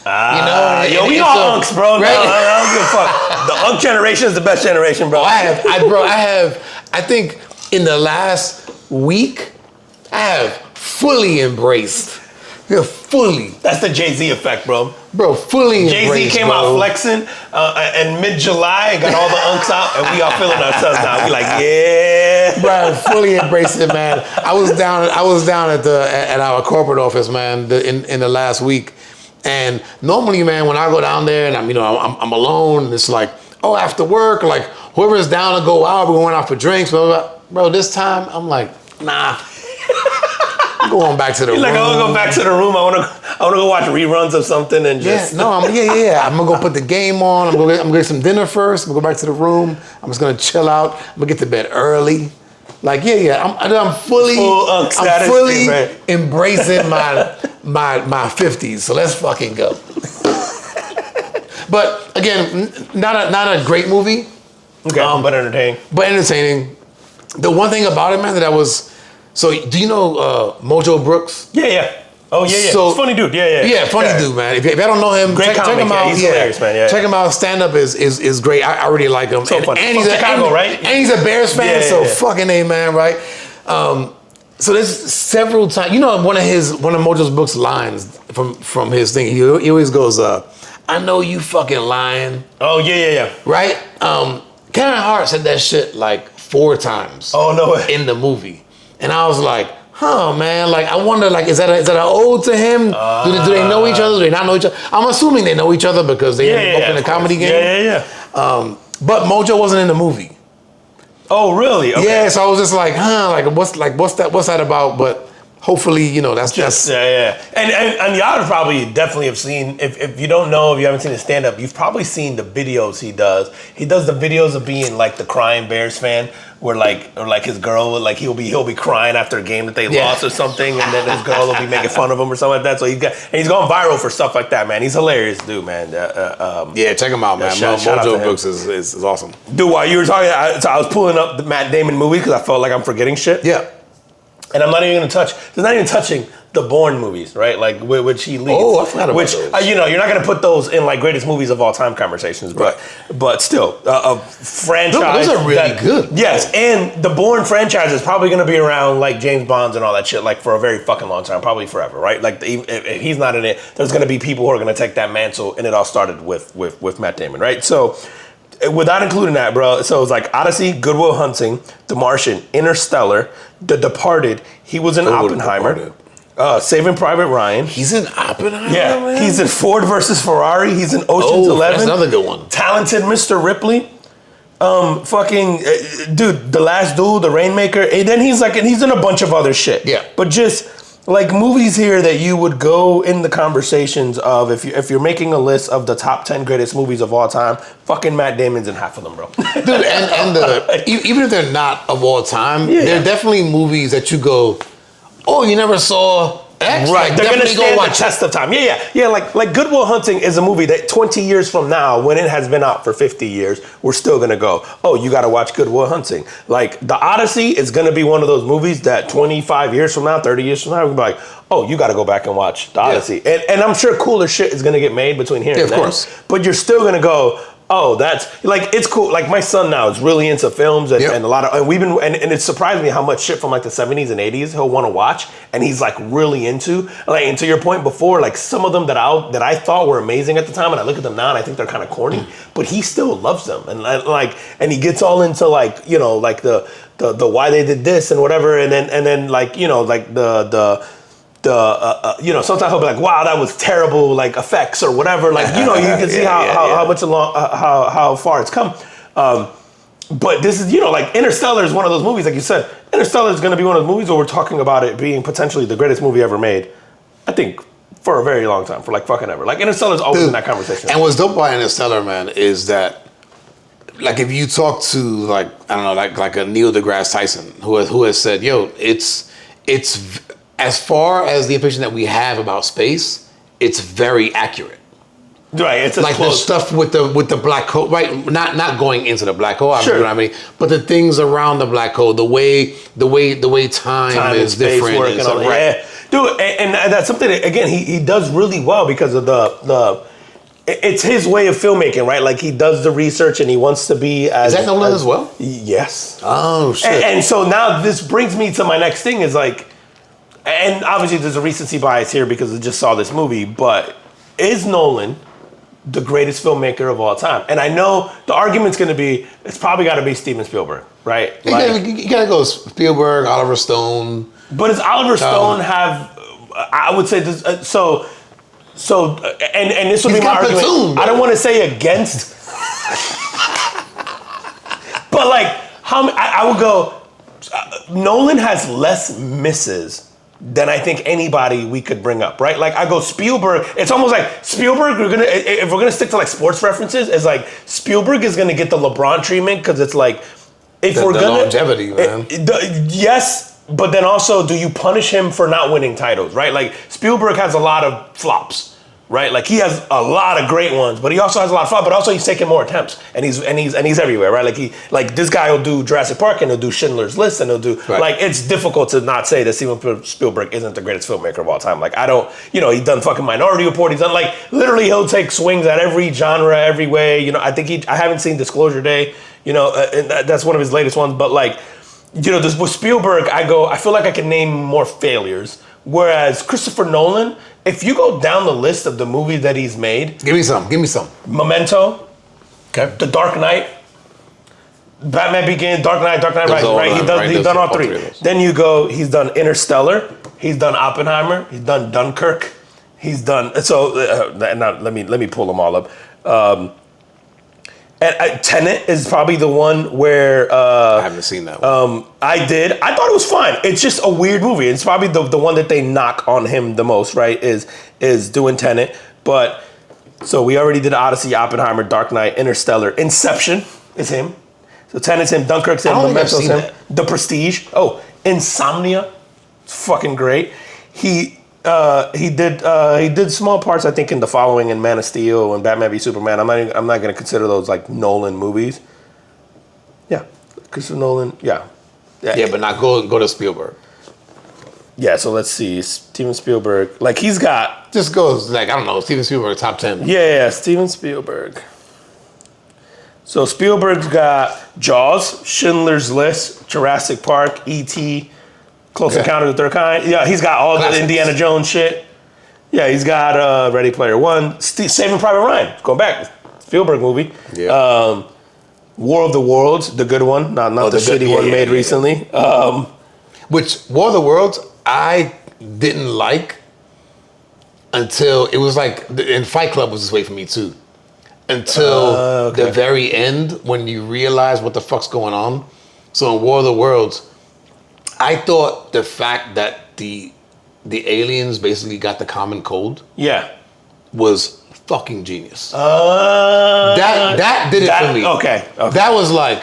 Yo, we all unks, bro. Right? No, I don't give a fuck. The unk generation is the best generation, bro. I think in the last week, I have fully embraced. Yeah, fully. That's the Jay-Z effect, bro. Bro, fully embraced, Jay-Z came out flexing in mid-July and got all the unks out, and we all feeling ourselves now. We like, yeah. Bro, fully embraced it, man. I was down at our corporate office, man, in the last week. And normally, man, when I go down there and I'm alone, and it's like, oh, after work, like whoever's down to go out, we're going out for drinks, blah, blah, blah. Bro, this time I'm like, nah. I'm going back to the room. Like, I want to go back to the room. I want to go watch reruns of something and just. Yeah, no, I'm gonna go put the game on. I'm gonna get some dinner first. I'm gonna go back to the room. I'm just gonna chill out. I'm gonna get to bed early. Like, I'm fully embracing my 50s. So let's fucking go. But again, not a great movie. Okay, but entertaining. But entertaining. The one thing about it, man, that I was. So do you know Mojo Brooks? Yeah. Oh yeah. So, funny dude. Yeah, funny dude, man. If you don't know him, check him out. He's hilarious, man. Yeah. Check him out. Stand up is great. I really like him. So funny. And he's Chicago, right? And he's a Bears fan, fucking A, man, right? So there's several times. You know, one of Mojo's Brooks lines from his thing. He always goes, "I know you fucking lying." Oh yeah. Right? Kevin Hart said that shit like 4 times. Oh no way. In the movie, and I was like, man, like I wonder, like is that an ode to him? Do they know each other? Do they not know each other? I'm assuming they know each other because they both in the comedy game. Yeah. But Mojo wasn't in the movie. Oh really? Okay. Yeah, so I was just like, what's that about? But hopefully, that's yeah. And y'all definitely have seen, if you don't know, if you haven't seen his stand-up, you've probably seen the videos he does. He does the videos of being like the crying Bears fan, where like his girl, like he'll be crying after a game that they lost or something, and then his girl will be making fun of him or something like that. So he's going viral for stuff like that, man. He's hilarious, dude, man. Check him out, man. Mojo Brooks is awesome. Dude, while you were talking, I was pulling up the Matt Damon movie because I felt like I'm forgetting shit. Yeah. And I'm not even going to touch. There's not even touching the Bourne movies, right? Like which he leads. Oh, I forgot about those. You're not going to put those in like greatest movies of all time conversations, but still a franchise. Those are really good. Yes, and the Bourne franchise is probably going to be around like James Bond's and all that shit, like for a very fucking long time, probably forever, right? Like if he's not in it, there's going to be people who are going to take that mantle, and it all started with Matt Damon, right? So. Without including that, bro, so it's like Odyssey, Good Will Hunting, The Martian, Interstellar, The Departed. He was in Oppenheimer. Saving Private Ryan. He's in Oppenheimer, yeah, man? He's in Ford versus Ferrari. He's in Ocean's 11. That's another good one. Talented Mr. Ripley. Dude, The Last Duel, The Rainmaker. And then he's in a bunch of other shit. Yeah. But just... like movies here that you would go in the conversations of if you're making a list of the top 10 greatest movies of all time, fucking Matt Damon's in half of them, bro. Dude, even if they're not of all time, they're definitely movies that you go, oh, you never saw X? Right, like, they're gonna stand the watch test of time. Yeah. Like Good Will Hunting is a movie that 20 years from now, when it has been out for 50 years, we're still gonna go, oh, you gotta watch Good Will Hunting. Like The Odyssey is gonna be one of those movies that 25 years from now, 30 years from now, we're gonna be like, oh, you gotta go back and watch The Odyssey. Yeah. And I'm sure cooler shit is gonna get made between here and then. Of course. But you're still gonna go, oh, that's like, it's cool. Like my son now is really into films and a lot of, and it surprised me how much shit from like the 70s and 80s he'll want to watch, and he's like really into. Like, and to your point before, like some of them that I thought were amazing at the time, and I look at them now and I think they're kind of corny, but he still loves them, and he gets all into like like the why they did this and whatever, and then like like sometimes he'll be like, wow, that was terrible, like effects or whatever. Like, you can see how far it's come. But this is, like Interstellar is one of those movies, like you said, Interstellar is going to be one of those movies where we're talking about it being potentially the greatest movie ever made, I think, for a very long time, for like fucking ever. Like Interstellar is always in that conversation. And what's dope about Interstellar, man, is that like if you talk to like, I don't know, like a Neil deGrasse Tyson who has said, yo, it's as far as the information that we have about space, it's very accurate. Right, it's like close. the stuff with the black hole, right? Not going into the black hole, Sure. you know what I mean? But the things around the black hole, the way time is and space different, work and and stuff, all that. right? Yeah, dude, and that's something that, again, he does really well because of the. It's his way of filmmaking, right? Like he does the research and he wants to be as. Is that Nolan as well? Yes. Oh shit! And so now this brings me to my next thing is like, and obviously there's a recency bias here because I just saw this movie, but is Nolan the greatest filmmaker of all time? And I know the argument's going to be, it's probably got to be Steven Spielberg, right? You gotta go Spielberg, Oliver Stone. But does Oliver Stone have? I would say this. And this would be my got argument. Platoon, I don't want to say against, but like how I would go. Nolan has less misses than I think anybody we could bring up, right? Like I go Spielberg. It's almost like Spielberg. If we're gonna stick to like sports references, it's like Spielberg is gonna get the LeBron treatment because it's like if we're gonna longevity, man. Yes. But then also, do you punish him for not winning titles, right? Like Spielberg has a lot of flops, right? Like he has a lot of great ones, but he also has a lot of flops. But also, he's taking more attempts, and he's everywhere, right? Like this guy will do Jurassic Park, and he'll do Schindler's List, and he'll do like it's difficult to not say that Steven Spielberg isn't the greatest filmmaker of all time. Like I don't, he's done fucking Minority Report. He's done like literally he'll take swings at every genre, every way. I haven't seen Disclosure Day, and that's one of his latest ones, but like. This with Spielberg, I feel like I can name more failures. Whereas Christopher Nolan, if you go down the list of the movies that he's made. Give me some. Memento. Okay. The Dark Knight. Batman Begins, Dark Knight Rises, right? He's done all three. Then you go, he's done Interstellar. He's done Oppenheimer. He's done Dunkirk. He's done, now let me pull them all up. And Tenet is probably the one where I haven't seen that one. I did. I thought it was fine. It's just a weird movie. It's probably the one that they knock on him the most, right? Is doing Tenet. But so we already did Odyssey, Oppenheimer, Dark Knight, Interstellar, Inception is him. So Tenet's him, Dunkirk's him, Memento's him. That. The Prestige. Oh, Insomnia. It's fucking great. He did small parts, I think, in The Following and Man of Steel and Batman v Superman. I'm not going to consider those like Nolan movies. Yeah, Christopher Nolan. Yeah, but not go to Spielberg. Yeah, so let's see, Steven Spielberg. Like he's got just goes like I don't know, Steven Spielberg top 10. Yeah, Steven Spielberg. So Spielberg's got Jaws, Schindler's List, Jurassic Park, E.T. Close Encounter of the Third Kind. Yeah, he's got all the Indiana Jones shit. Yeah, he's got Ready Player One, Saving Private Ryan. Going back, Spielberg movie. Yeah. War of the Worlds, the good one, not the shitty one made recently. Which War of the Worlds I didn't like until it was like, and Fight Club was this way for me too. Until the very end when you realize what the fuck's going on. So in War of the Worlds, I thought the fact that the aliens basically got the common cold was fucking genius. That did it for me. Okay. That was like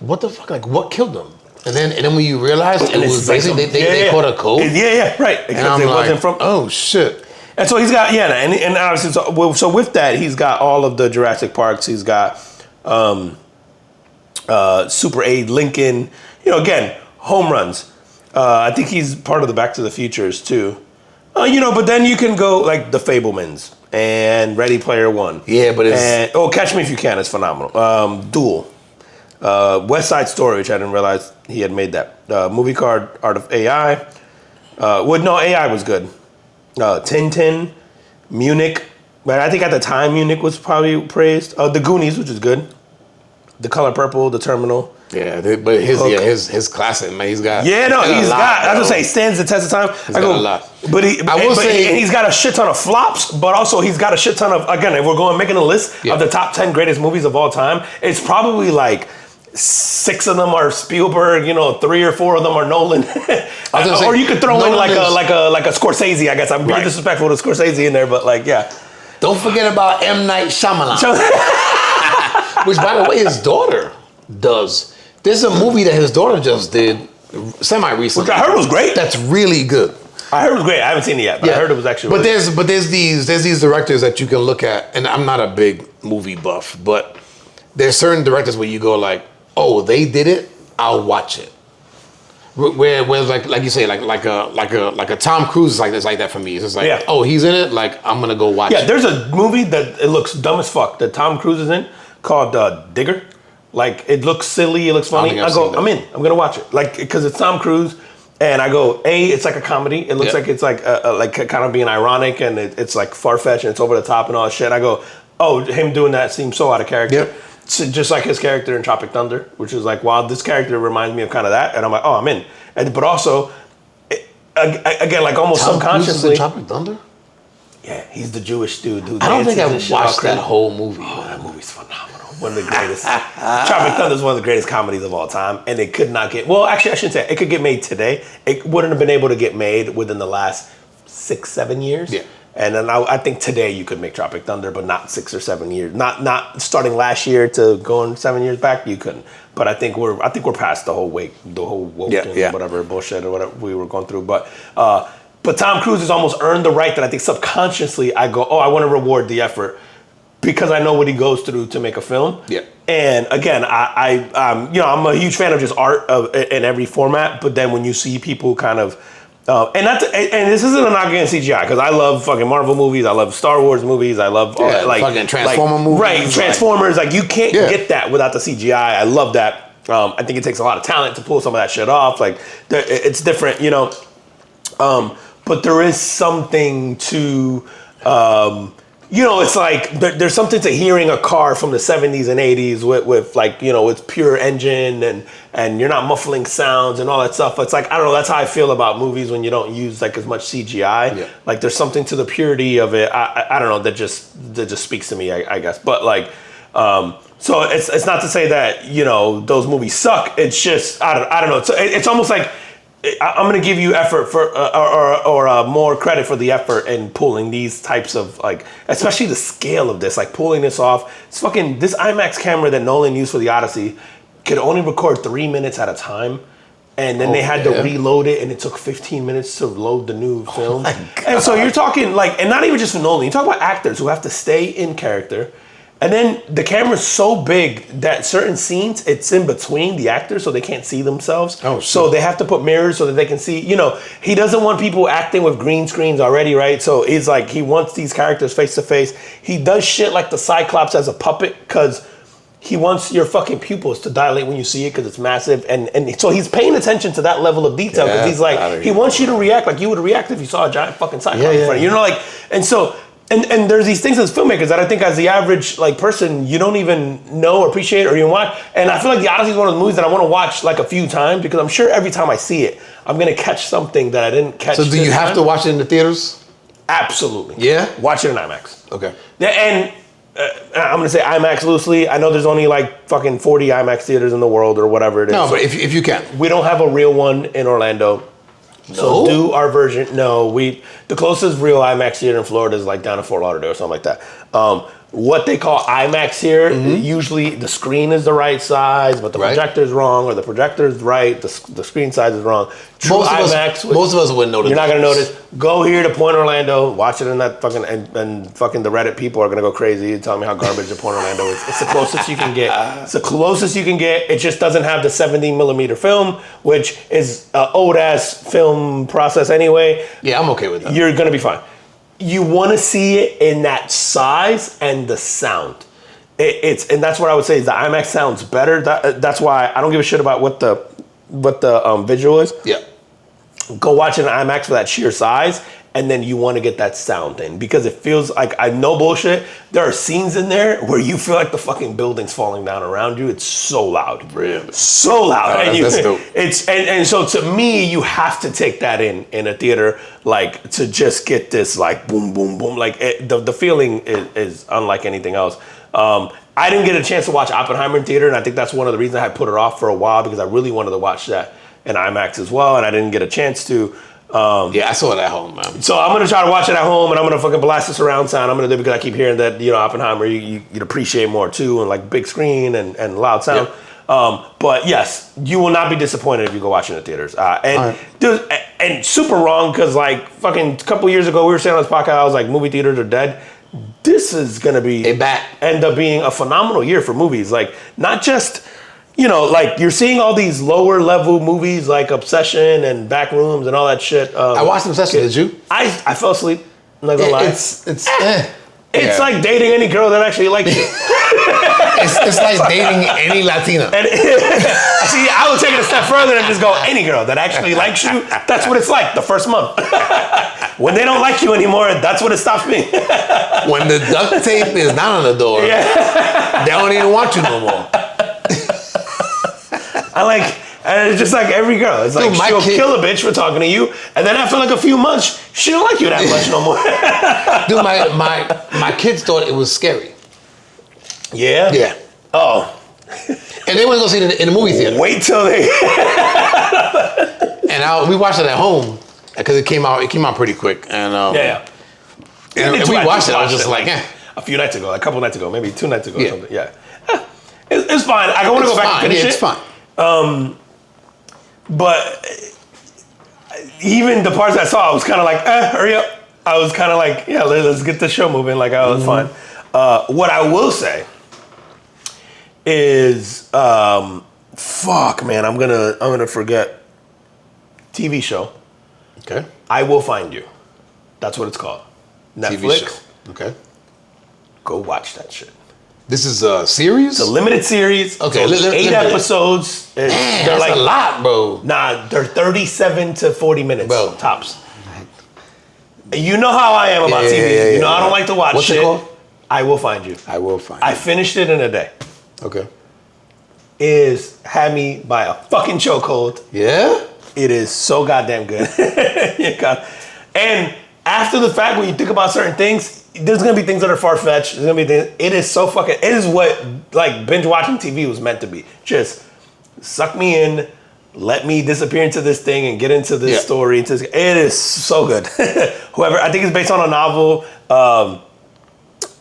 what the fuck? Like what killed them? And then when you realize it was basically they caught a cold. Yeah, right. Because and I'm wasn't from. Oh shit. And so he's got and obviously so with that he's got all of the Jurassic Parks. He's got Super 8, Lincoln. Again. Home runs. I think he's part of the Back to the Futures too. But then you can go like The Fabelmans and Ready Player One. Yeah, but it's... Catch Me If You Can is phenomenal. Duel. West Side Story, which I didn't realize he had made that. Movie Card, Art of AI. AI was good. Tintin, Munich. But I think at the time Munich was probably praised. The Goonies, which is good. The Color Purple, The Terminal. Yeah, but his classic, man, he's got. Yeah, no, he's got. I was gonna say, he stands the test of time. He's got a lot. But he's got a shit ton of flops. But also, he's got a shit ton of. Again, if we're making a list of the top 10 greatest movies of all time, it's probably like 6 of them are Spielberg. 3 or 4 of them are Nolan. Or you could throw in like a Scorsese. I guess I'm being disrespectful to Scorsese in there, but Don't forget about M. Night Shyamalan, which, by the way, his daughter does. There's a movie that his daughter just did semi-recently. Which I heard was great. That's really good. I heard it was great. I haven't seen it yet, but I heard it was actually. But really there's these directors that you can look at, and I'm not a big movie buff, but there's certain directors where you go like, oh, they did it, I'll watch it. Where like you say like a Tom Cruise is like this, like that for me. It's just like, oh, he's in it, like I'm gonna go watch it. Yeah, there's a movie that it looks dumb as fuck that Tom Cruise is in called Digger. Like it looks silly, it looks funny. I'm in. I'm gonna watch it. Like because it's Tom Cruise, and I go, it's like a comedy. It looks like it's like kind of being ironic, and it's like far-fetched and it's over the top and all that shit. I go, oh, him doing that seems so out of character. Yep. So just like his character in Tropic Thunder, which is like, wow, this character reminds me of kind of that, and I'm like, oh, I'm in. But also, again, like almost Tom subconsciously. Cruise is in Tropic Thunder? Yeah, he's the Jewish dude who I don't think I've dances watched that whole movie. Oh, that movie's phenomenal. One of the greatest. Tropic Thunder is one of the greatest comedies of all time, and it could not get. Well, actually, I shouldn't say it could get made today. It wouldn't have been able to get made within the last 6-7 years. Yeah. And then I think today you could make Tropic Thunder, but not 6 or 7 years. Not starting last year to going 7 years back, you couldn't. But I think we're past the whole woke and whatever bullshit or whatever we were going through. But Tom Cruise has almost earned the right that I think subconsciously I go, I want to reward the effort because I know what he goes through to make a film. Yeah. And again, I'm a huge fan of just art in every format. But then when you see people kind of and this isn't a knock against CGI because I love fucking Marvel movies, I love Star Wars movies, I love like fucking Transformer movies, right? Transformers, like you can't get that without the CGI. I love that. I think it takes a lot of talent to pull some of that shit off. Like it's different, you know. But there is something to, it's like there's something to hearing a car from the 70s and 80s with like, with pure engine and you're not muffling sounds and all that stuff. It's like, I don't know, that's how I feel about movies when you don't use like as much CGI. Yeah. Like there's something to the purity of it. I don't know, that just speaks to me, I guess. But like, so it's not to say that, those movies suck. It's just, I don't know. It's almost like, I'm going to give you effort for or more credit for the effort in pulling these types of like, especially the scale of this, like pulling this off. It's fucking this IMAX camera that Nolan used for the Odyssey could only record 3 minutes at a time, and then they had to reload it, and it took 15 minutes to load the new film. And so you're talking like, and not even just for Nolan. You talk about actors who have to stay in character. And then the camera's so big that certain scenes, it's in between the actors so they can't see themselves. Oh, so they have to put mirrors so that they can see, he doesn't want people acting with green screens already, right? So it's like he wants these characters face to face. He does shit like the Cyclops as a puppet because he wants your fucking pupils to dilate when you see it because it's massive. And so he's paying attention to that level of detail because he's like, he wants you to react like you would react if you saw a giant fucking Cyclops in front of you. And so... And there's these things as filmmakers that I think as the average like person you don't even know or appreciate or even watch. And I feel like The Odyssey is one of the movies that I want to watch like a few times because I'm sure every time I see it, I'm gonna catch something that I didn't catch. So do you have to watch it in the theaters? Absolutely. Yeah? Watch it in IMAX. Okay. And I'm gonna say IMAX loosely. I know there's only like fucking 40 IMAX theaters in the world or whatever it is. No, but if you can. We don't have a real one in Orlando. So do our version. No, the closest real IMAX theater in Florida is like down in Fort Lauderdale or something like that. What they call IMAX here, usually the screen is the right size, but the projector is wrong, or the projector is right, the screen size is wrong. Most of us wouldn't notice. You're not gonna notice. Go here to Point Orlando, watch it in that fucking and fucking the Reddit people are gonna go crazy telling me how garbage the Point Orlando is. It's the closest you can get. It's the closest you can get. It just doesn't have the 70mm film, which is an old ass film process anyway. Yeah, I'm okay with that. You're gonna be fine. You want to see it in that size and the sound. And that's what I would say is the IMAX sounds better. That's why I don't give a shit about what the visual is. Yeah. Go watch it in IMAX for that sheer size, and then you want to get that sound in because it feels like, I no bullshit, there are scenes in there where you feel like the fucking building's falling down around you. It's so loud. Really? So loud. Oh, that's dope. And so to me, you have to take that in a theater, like to just get this like boom, boom, boom. Like the feeling is unlike anything else. I didn't get a chance to watch Oppenheimer in theater, and I think that's one of the reasons I put it off for a while because I really wanted to watch that in IMAX as well, and I didn't get a chance to. I saw it at home, man. So I'm gonna try to watch it at home, and I'm gonna fucking blast this around sound. I'm gonna do it because I keep hearing that Oppenheimer you'd appreciate more too, and like big screen and loud sound. But yes, you will not be disappointed if you go watch it in the theaters. And super wrong because like fucking a couple years ago we were saying on this podcast, I was like, movie theaters are dead. This is gonna be end up being a phenomenal year for movies. Like not just like you're seeing all these lower level movies like Obsession and Backrooms and all that shit. I watched Obsession. Did you? I fell asleep. I'm not gonna lie. It's like dating any girl that actually likes you. it's like dating any Latina. And see, I would take it a step further and just go, any girl that actually likes you, that's what it's like the first month. When they don't like you anymore, that's what it stops being. When the duct tape is not on the door, they don't even want you no more. And it's just like every girl. It's like she'll kill a bitch for talking to you, and then after like a few months, she don't like you that much no more. Dude, my kids thought it was scary. Yeah? Yeah. Oh. And they went to go see it in the movie theater. Wait till they... And we watched it at home because it came out pretty quick. And And we watched it. I was just like, a few nights ago, a couple nights ago, maybe 2 nights ago or something. Yeah. It's fine. I want to go back and finish it. It's fine. But even the parts I saw, I was kind of like, hurry up. I was kind of like, yeah, let's get the show moving. Like, oh, it's fine. What I will say is, fuck, man, I'm gonna forget. TV show. Okay. I Will Find You. That's what it's called. Netflix. TV show. Okay. Go watch that shit. This is a series? It's a limited series. Okay. So 8 episodes. Man, that's like a lot, bro. Nah, they're 37 to 40 minutes, bro. Tops. You know how I am about TV. Yeah, I don't like to watch What's shit. What's it called? I Will Find You. I Will Find You. I finished it in a day. Okay. Had me by a fucking chokehold. Yeah? It is so goddamn good. And after the fact, when you think about certain things, there's gonna be things that are far-fetched. There's gonna be things. It is so fucking. It is what like binge watching TV was meant to be. Just suck me in, let me disappear into this thing and get into this story. It is so good. I think it's based on a novel.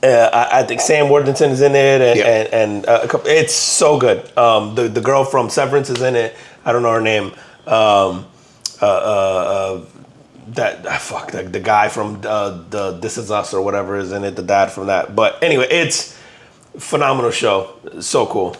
I think Sam Worthington is in it, and a couple, it's so good. The girl from Severance is in it. I don't know her name. The guy from the This Is Us or whatever is in it. The dad from that. But anyway, it's a phenomenal show. So cool.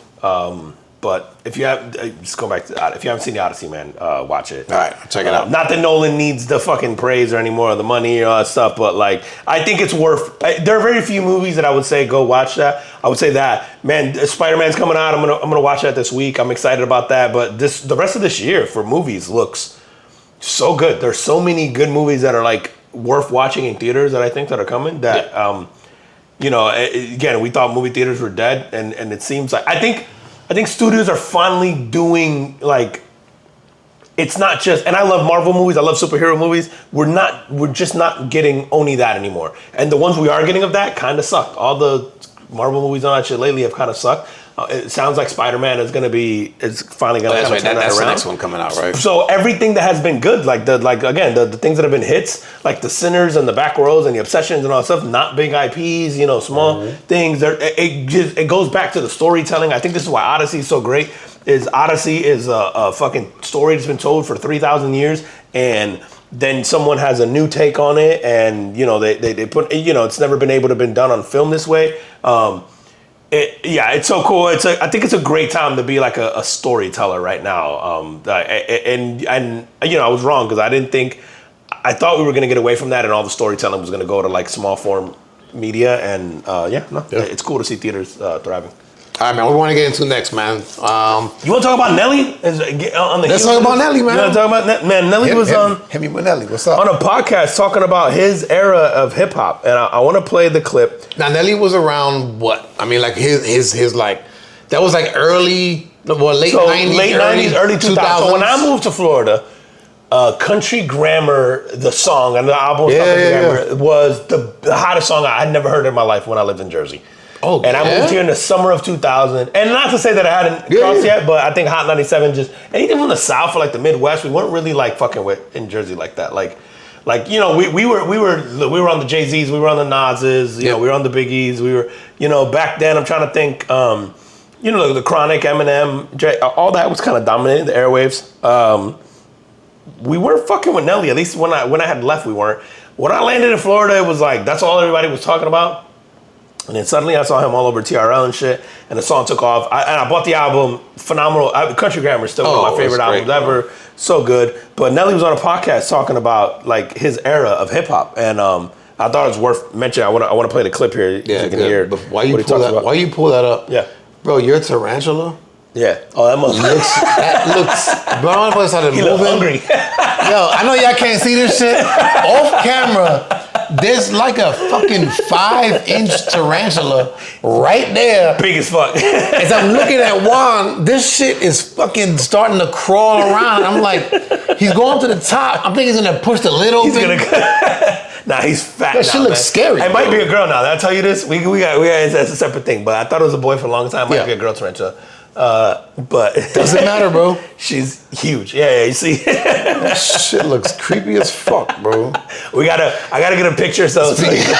But if you have, just go back to if you haven't seen the Odyssey, man, watch it. All right, I'll check it out. Not that Nolan needs the fucking praise or any more of the money or all that stuff, but like I think it's worth. There are very few movies that I would say go watch that. I would say that, man, Spider-Man's coming out. I'm gonna watch that this week. I'm excited about that. But the rest of this year for movies looks so good. There's so many good movies that are like worth watching in theaters that I think that are coming. That again, we thought movie theaters were dead, and it seems like I think studios are finally doing like, it's not just, and I love Marvel movies, I love superhero movies. We're just not getting only that anymore. And the ones we are getting of that kind of suck. All the Marvel movies on that shit lately have kind of sucked. It sounds like Spider-Man is finally going to turn that around. That's the next one coming out, right? So everything that has been good, the things that have been hits, like the Sinners and the Back Rows and the Obsessions and all that stuff, not big IPs, small things. It goes back to the storytelling. I think this is why Odyssey is so great. Odyssey is a fucking story that's been told for 3,000 years, and then someone has a new take on it, and they put it's never been able to been done on film this way. It's so cool. I think it's a great time to be like a storyteller right now. And I was wrong because I thought we were going to get away from that, and all the storytelling was going to go to like small form media. And it's cool to see theaters thriving. All right, man. What do we want to get into next, man? You want to talk about Nelly? Let's talk about Nelly, man. You want to talk about man? Nelly was on. Hit me with Nelly. What's up? On a podcast talking about his era of hip hop, and I want to play the clip. Now Nelly was around what? I mean, like his like that was like late 90s, early 2000s. So when I moved to Florida, Country Grammar, the song and the album Grammar was the hottest song I had never heard in my life when I lived in Jersey. Oh, and I moved here in the summer of 2000. And not to say that I hadn't crossed yet, but I think Hot 97 just, anything from the South or like the Midwest, we weren't really like fucking with in Jersey like that. Like we were on the Jay-Z's, we were on the Nas's, we were on the Biggies, we were, back then I'm trying to think, you know, the Chronic, Eminem, all that was kind of dominating the airwaves. We weren't fucking with Nelly. At least when I had left, we weren't. When I landed in Florida, it was like, that's all everybody was talking about. And then suddenly I saw him all over TRL and shit, and the song took off. And I bought the album, phenomenal. Country Grammar is still one of my favorite albums ever. So good. But Nelly was on a podcast talking about like his era of hip hop, and I thought it was worth mentioning. I want to play the clip here so you can hear. But why you pull that up? Yeah, bro, you're a tarantula. Yeah. Oh, that looks. Bro, I want to start moving. Look hungry. Yo, I know y'all can't see this shit off camera. There's like a fucking 5-inch tarantula right there. Big as fuck. As I'm looking at Juan, this shit is fucking starting to crawl around. I'm like, he's going to the top. I'm thinking he's gonna push the lid open. Nah, he's fat. That shit looks scary. It might be a girl now. Did I tell you this? We got that's a separate thing. But I thought it was a boy for a long time. It might be a girl tarantula. But doesn't matter, bro. She's huge. Yeah, you see. That shit looks creepy as fuck, bro. I gotta get a picture so you can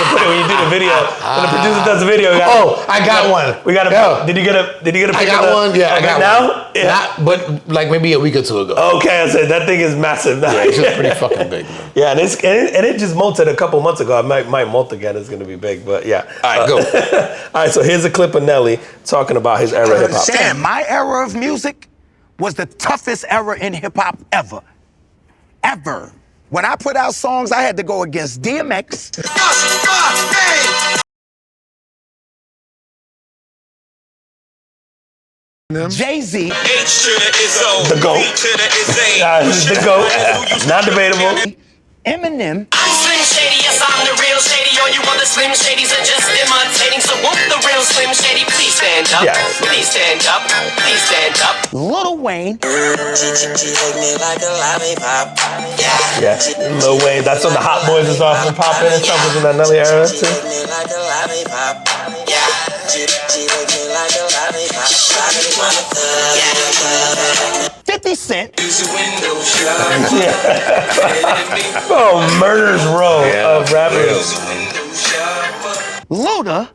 put it when you do the video. When the producer does the video. I got one. We got a. Did you get a picture? I got one. Yeah, I got now. One. Yeah. But like maybe a week or two ago. Okay, I said that thing is massive. Yeah, it's just pretty fucking big, man. Yeah, and it just molted a couple months ago. I might molt again. It's gonna be big, but yeah. All right, go. All right, so here's a clip of Nelly talking about his era of hip hop. Understand, my era of music was the toughest era in hip hop ever. Ever. When I put out songs, I had to go against DMX. Jay-Z. The GOAT. The GOAT. Not debatable. Eminem. I'm Slim Shady, yes, I'm the real Shady. All you other Slim Shadys are just imitating. So won't the real Slim Shady please stand up? Yeah. Please stand up. Please stand up. Lil Wayne. Yeah. Lil Wayne. That's when the Hot Boys was off and popping and stuff. Was in that Nelly era too. 50 Cent. Oh, murder's row of rappers. Luda.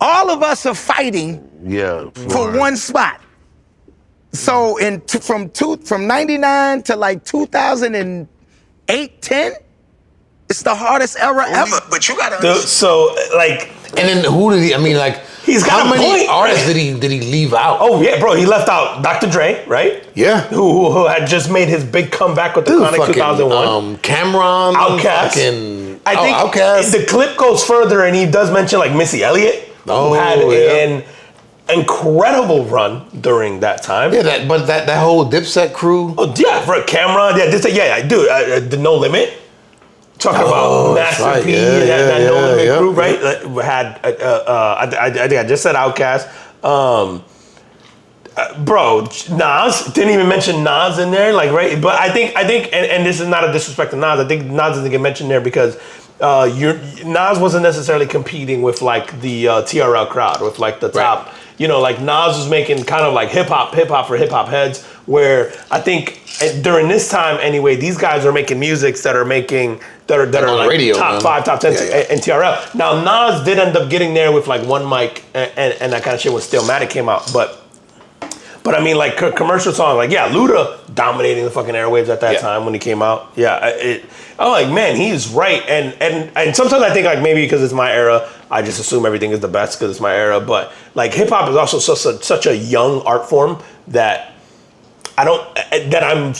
All of us are fighting for one spot. So from 99 to like 2008, 10, it's the hardest era ever. But you gotta So like, and then who did he? I mean, like, he's got how many point. artists did he leave out? Oh yeah, bro, he left out Dr. Dre, right? Yeah, who had just made his big comeback with the Chronic 2001. Cameron, Outkast. I think Outkast. The clip goes further, and he does mention like Missy Elliott, who had an incredible run during that time. Yeah, that whole Dipset crew. Oh yeah, for Cameron. Yeah, dude, the No Limit. Talking about Master P and that No Limit crew, right? Like, had I think I just said Outkast. Bro, Nas didn't even mention Nas in there, like, right? But I think, and this is not a disrespect to Nas. I think Nas doesn't get mentioned there because Nas wasn't necessarily competing with like the TRL crowd, with like the top. Right. You know, like Nas was making kind of like hip hop for hip hop heads. Where I think during this time anyway, these guys are making musics that are like radio, top 5, top 10 in TRL. Now Nas did end up getting there with like one mic and that kind of shit when Stillmatic came out, but I mean, like commercial songs, like Luda dominating the fucking airwaves at that time when he came out. I'm like, man, he's right, and sometimes I think like maybe because it's my era, I just assume everything is the best because it's my era. But like hip hop is also such a young art form that I'm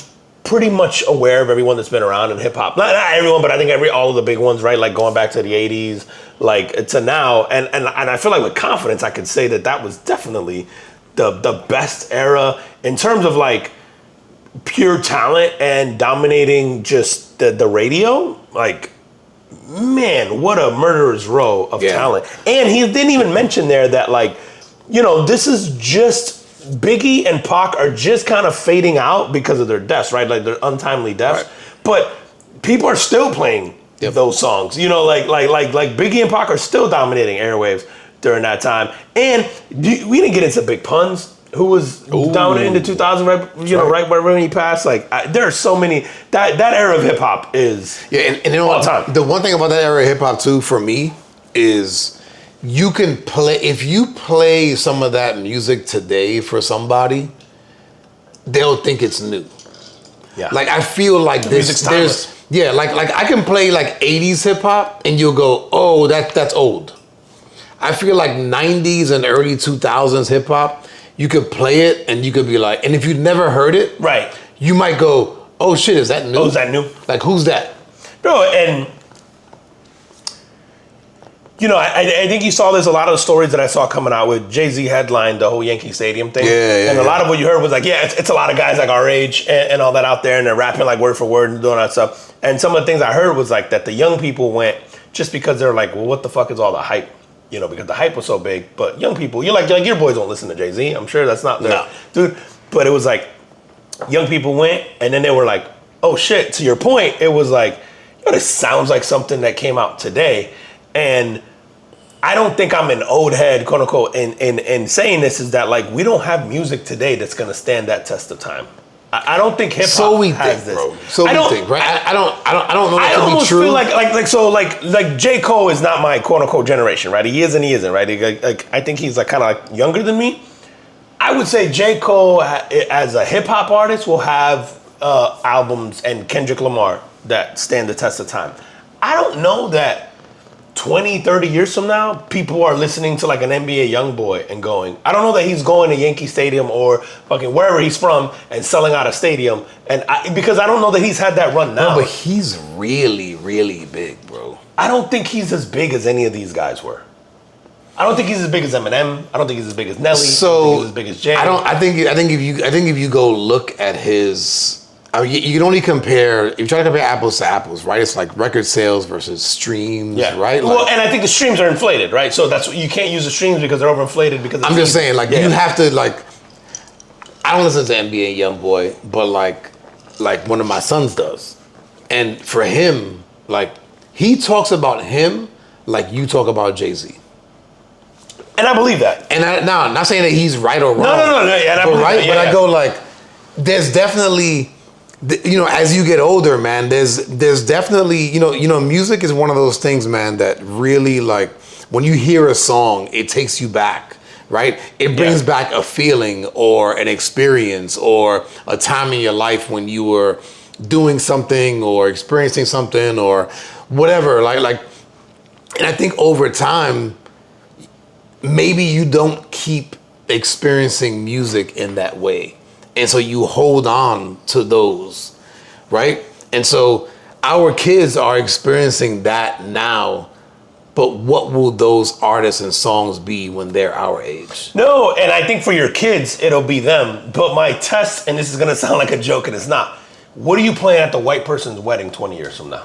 pretty much aware of everyone that's been around in hip hop. Not everyone, but I think all of the big ones, right? Like going back to the 80s, like to now, and I feel like with confidence I could say that was definitely the best era in terms of like pure talent and dominating just the radio. Like, man, what a murderer's row of talent. And he didn't even mention there that like, you know, this is just Biggie and Pac are just kind of fading out because of their deaths, right? Like their untimely deaths. Right. But people are still playing those songs. You know, like Biggie and Pac are still dominating airwaves during that time. And we didn't get into big puns. who was dominant in the 2000s, right when he passed. Like, there are so many. That era of hip hop is and you know all what? time. The one thing about that era of hip hop too, for me, is you can play if you play some of that music today for somebody, they'll think it's new. Yeah. Like I feel like music's timeless. like I can play like 80s hip hop and you'll go, oh, that's old. I feel like 90s and early 2000s hip hop, you could play it and you could be like, and if you'd never heard it, right, you might go, oh shit, is that new? Oh, is that new? Like who's that? Bro, and I think you saw this, a lot of the stories that I saw coming out with Jay-Z headlined the whole Yankee Stadium thing. And a lot of what you heard was like, it's a lot of guys like our age and all that out there, and they're rapping like word for word and doing that stuff. And some of the things I heard was like that the young people went just because they're like, well, what the fuck is all the hype? Because the hype was so big. But young people, you're like your boys don't listen to Jay-Z. I'm sure that's not their dude. But it was like young people went, and then they were like, oh shit. To your point, it was like, this sounds like something that came out today. And I don't think I'm an old head, quote unquote, in saying this, is that like we don't have music today that's gonna stand that test of time. I don't think hip hop has this. Bro. So we think, right? I don't know that I to be almost true. feel like J. Cole is not my quote unquote generation, right? He is and he isn't, right? Like I think he's like kind of like younger than me. I would say J. Cole as a hip hop artist will have albums, and Kendrick Lamar that stand the test of time. I don't know that 20, 30 years from now, people are listening to like an NBA YoungBoy and going, I don't know that he's going to Yankee Stadium or fucking wherever he's from and selling out a stadium. And because I don't know that he's had that run now. No, but he's really, really big, bro. I don't think he's as big as any of these guys were. I don't think he's as big as Eminem. I don't think he's as big as Nelly. So I don't think he's as big as Jay. I think if you go look at his, I mean, you can only compare, if you try to compare apples to apples, right? It's like record sales versus streams, right? Like, Well, and I think the streams are inflated, right? So that's you can't use the streams because they're overinflated because I'm just saying, like, you have to, like, I don't listen to NBA YoungBoy, but like one of my sons does. And for him, like, he talks about him like you talk about Jay-Z. And I believe that. And I'm not saying that he's right or wrong. No. Yeah, but I go like, there's definitely, as you get older, man, there's definitely, music is one of those things, man, that really, like, when you hear a song, it takes you back, right? It brings back a feeling or an experience or a time in your life when you were doing something or experiencing something or whatever. Like, and I think over time, maybe you don't keep experiencing music in that way. And so you hold on to those, right? And so our kids are experiencing that now, but what will those artists and songs be when they're our age? No, and I think for your kids, it'll be them. But my test, and this is gonna sound like a joke and it's not, what are you playing at the white person's wedding 20 years from now?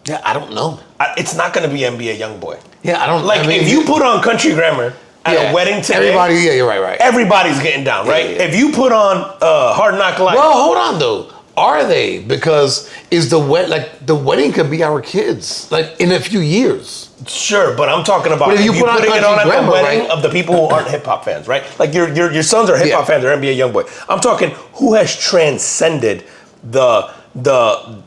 Yeah, I don't know. It's not gonna be NBA YoungBoy. Yeah, I don't. Like, if you put on Country Grammar at a wedding today, everybody, you're right. Everybody's getting down, right? Yeah. If you put on Hard Knock Life, well, hold on though. Are they? Because the wedding could be our kids, like in a few years. Sure, but I'm talking about if you put putting it on at Grammar, the wedding right? of the people who aren't hip hop fans, right? Like your sons are hip hop fans, they're NBA YoungBoy. I'm talking who has transcended the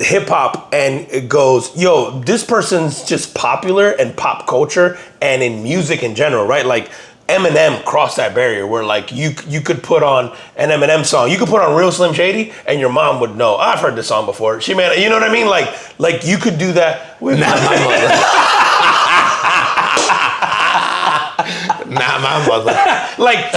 hip hop and it goes, yo, this person's just popular in pop culture and in music in general, right? Like Eminem crossed that barrier where like you could put on an Eminem song, you could put on Real Slim Shady and your mom would know, I've heard this song before. You know what I mean? Like you could do that with Not my mother. Not my mother. like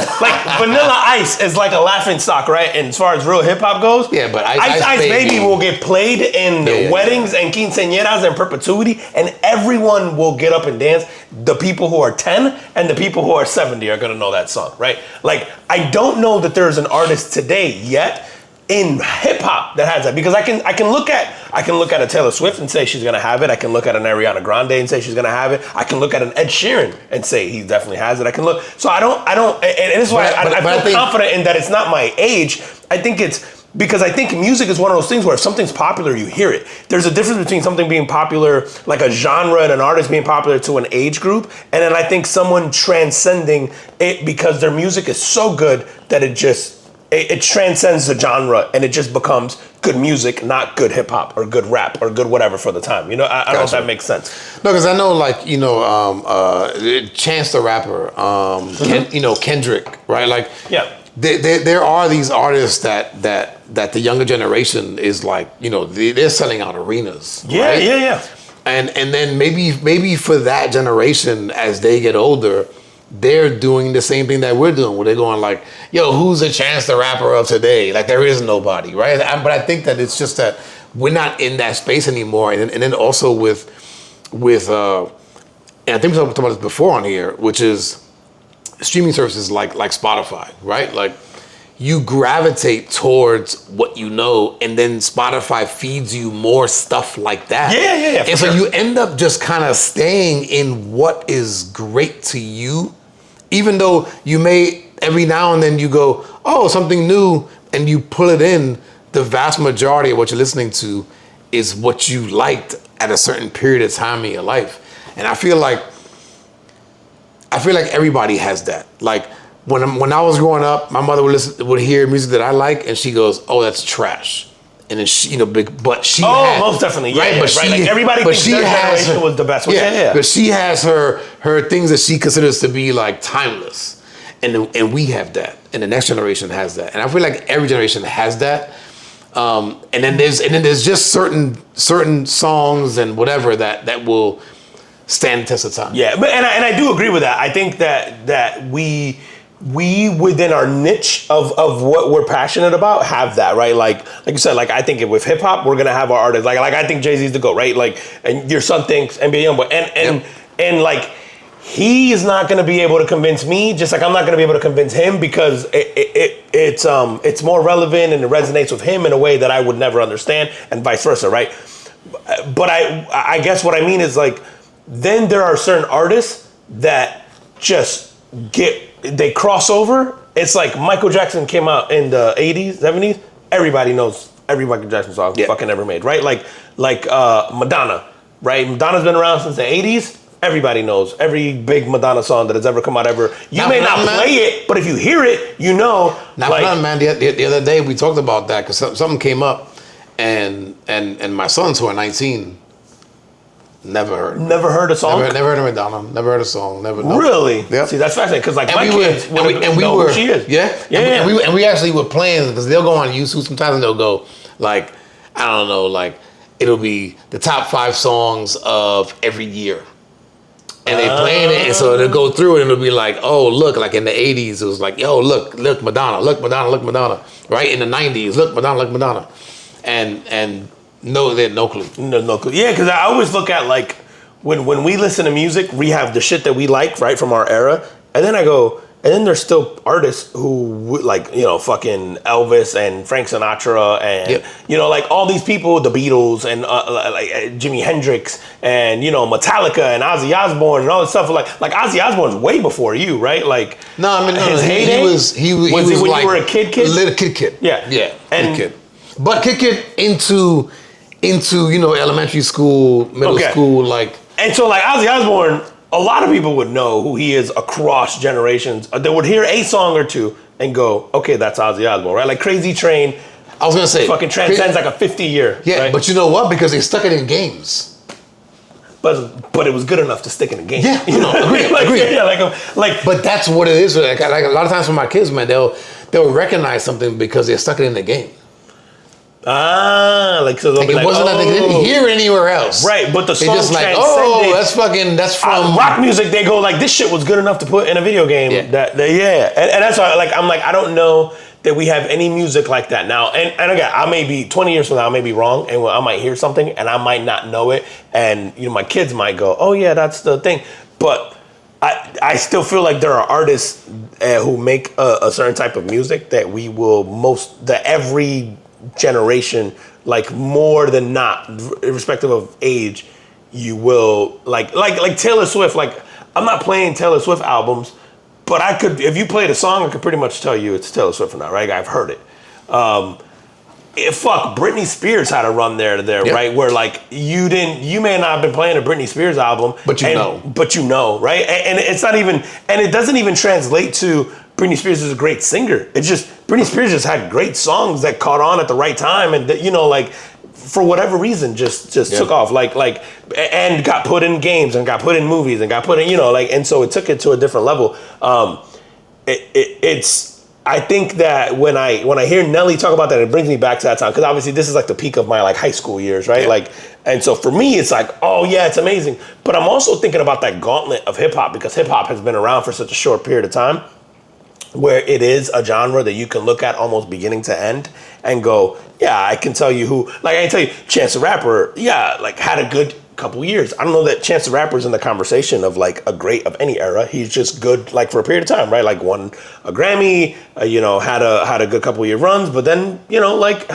Vanilla Ice is like a laughing stock, right? And as far as real hip hop goes, yeah, but Ice Baby will get played in weddings and quinceañeras in perpetuity, and everyone will get up and dance. The people who are 10 and the people who are 70 are gonna know that song, right? Like, I don't know that there's an artist today yet in hip hop that has that, because I can look at a Taylor Swift and say she's gonna have it. I can look at an Ariana Grande and say she's gonna have it. I can look at an Ed Sheeran and say he definitely has it. I can look. So I don't, and this is why I feel confident in that it's not my age. I think it's because I think music is one of those things where if something's popular, you hear it. There's a difference between something being popular, like a genre and an artist being popular to an age group, and then I think someone transcending it because their music is so good that it transcends the genre and it just becomes good music, not good hip hop or good rap or good whatever for the time. You know, I don't know if that makes sense. No, because I know, like, you know, Chance the Rapper, Kendrick, right? Like, Yeah. There are these artists that the younger generation is like, you know, they're selling out arenas. Yeah, right? yeah. And then maybe for that generation, as they get older, they're doing the same thing that we're doing, where they're going like, yo, who's the Chance the Rapper of today? Like, there is nobody, right? But I think that it's just that we're not in that space anymore. And then also with and I think we talked about this before on here, which is streaming services like Spotify, right? Like, you gravitate towards what you know, and then Spotify feeds you more stuff like that. Yeah. And so you end up just kind of staying in what is great to you, even though you may every now and then you go, oh, something new, and you pull it in. The vast majority of what you're listening to is what you liked at a certain period of time in your life. And I feel like everybody has that. Like, when I was growing up, my mother would hear music that I like, and she goes, "Oh, that's trash." And then she, you know, but she had, most definitely, yeah, right? yeah, But right. she, Like, everybody but thinks she their has generation was the best one. Yeah. But she has her things that she considers to be like timeless, and we have that, and the next generation has that, and I feel like every generation has that. And then there's just certain songs and whatever that will stand the test of time. Yeah, but and I do agree with that. I think that we within our niche of what we're passionate about have that, right? Like you said, like I think with hip hop we're gonna have our artists. Like I think Jay-Z's the GOAT, right? Like, and your son thinks NBA YoungBoy, and like he's not gonna be able to convince me, just like I'm not gonna be able to convince him, because it's more relevant and it resonates with him in a way that I would never understand, and vice versa, right? But I guess what I mean is, like, then there are certain artists that just they cross over. It's like Michael Jackson came out in the 80s, 70s. Everybody knows every Michael Jackson song fucking ever made, right? Like Madonna, right? Madonna's been around since the 80s. Everybody knows every big Madonna song that has ever come out ever. You may not play it, but if you hear it, you know. Now, man, the other day we talked about that because something came up, and my sons who are 19 never heard a song. Never heard of Madonna. Never heard a song. Never. Nope. Really? Yeah. See, that's fascinating because like my kids know who she is. Yeah. And we actually were playing, because they'll go on YouTube sometimes and they'll go like, I don't know, like it'll be the top 5 songs of every year. And they playing it, and so they'll go through it, and it'll be like, oh, look, like in the 80s, it was like, yo, look, Madonna, right? In the 90s, look, Madonna. And no, they had no clue. No clue. Yeah, because I always look at, like, when we listen to music, we have the shit that we like, right, from our era, and then I go, and then there's still artists who, like, you know, fucking Elvis and Frank Sinatra and, you know, like all these people, the Beatles and like Jimi Hendrix and, you know, Metallica and Ozzy Osbourne and all this stuff. Like Ozzy Osbourne's way before you, right? Like, no, I mean, his heyday? He was when like, you were a kid? Little kid. Yeah. And kid. But kid into, you know, elementary school, middle school, like. And so, like, Ozzy Osbourne, a lot of people would know who he is across generations. They would hear a song or two and go, okay, that's Ozzy Osbourne, right? Like Crazy Train. I was going to say. Fucking transcends like a 50-year. Yeah, right? but you know what? Because they stuck it in games. But it was good enough to stick in the game. Yeah, you know, agree. Yeah, like. But that's what it is. Like a lot of times for my kids, man, they'll recognize something because they stuck it in the game. Like so they'll be it like, wasn't that they didn't hear anywhere else, right? But the song just like, that's from rock music. They go like, this shit was good enough to put in a video game. And that's why, like, I'm like, I don't know that we have any music like that now. And again, I may be 20 years from now, I may be wrong, and I might hear something and I might not know it, and you know, my kids might go, oh yeah, that's the thing. But I still feel like there are artists who make a certain type of music that we will every generation, like more than not, irrespective of age, you will like Taylor Swift. Like, I'm not playing Taylor Swift albums, but I could, if you played a song, I could pretty much tell you it's Taylor Swift or not, right? I've heard it. fuck, Britney Spears had a run there, right? Where like you may not have been playing a Britney Spears album, but you know, right? And it's not even, and it doesn't even translate to Britney Spears is a great singer. It's just Britney Spears just had great songs that caught on at the right time, and you know, like for whatever reason, just took off, like and got put in games and got put in movies and got put in, you know, like, and so it took it to a different level. It's. I think that when I hear Nelly talk about that, it brings me back to that time, because obviously this is like the peak of my like high school years, right? Yeah. Like, and so for me, it's like, oh yeah, it's amazing. But I'm also thinking about that gauntlet of hip hop, because hip hop has been around for such a short period of time, where it is a genre that you can look at almost beginning to end and go, yeah, I can tell you who. Like I can tell you, Chance the Rapper, yeah, like had a good couple years. I don't know that Chance the Rapper's in the conversation of like a great of any era. He's just good like for a period of time, right? Like won a Grammy, you know, had a good couple year runs, but then, you know, like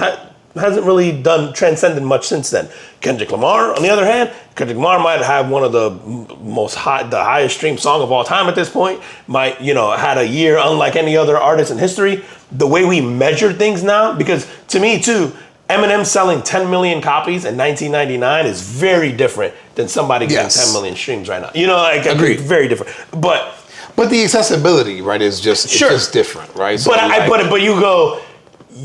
hasn't really transcended much since then. Kendrick Lamar, on the other hand, Kendrick Lamar might have one of the the highest streamed song of all time at this point. Might, you know, had a year unlike any other artist in history. The way we measure things now, because to me too, Eminem selling 10 million copies in 1999 is very different than somebody getting 10 million streams right now. You know, like, agreed, very different. But the accessibility, right, is just it's just different, right? So but you go,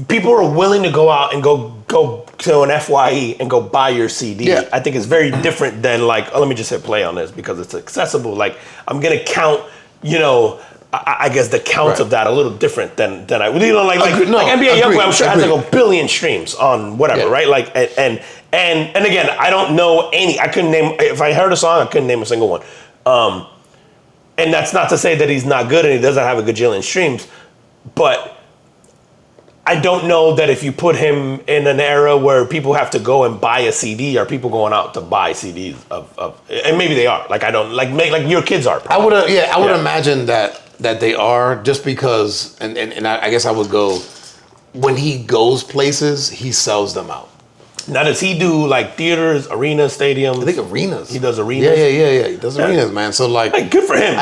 people are willing to go out and go to an FYE and go buy your CD. Yeah. I think it's very different than like, oh, let me just hit play on this because it's accessible. Like I'm gonna count, you know, I guess the count of that a little different than I, you know, like NBA Youngboy, I'm sure has like a billion streams on whatever, right? Like and again, I don't know I couldn't name, if I heard a song, I couldn't name a single one. And that's not to say that he's not good and he doesn't have a gajillion streams, but I don't know that if you put him in an era where people have to go and buy a CD, are people going out to buy CDs of and maybe they are. Like I don't like your kids are. Probably. I would imagine that they are, just because, and I guess I would go, when he goes places, he sells them out. Now, does he do like theaters, arenas, stadiums? I think arenas. He does arenas? Yeah. He does arenas, man. So like good for him.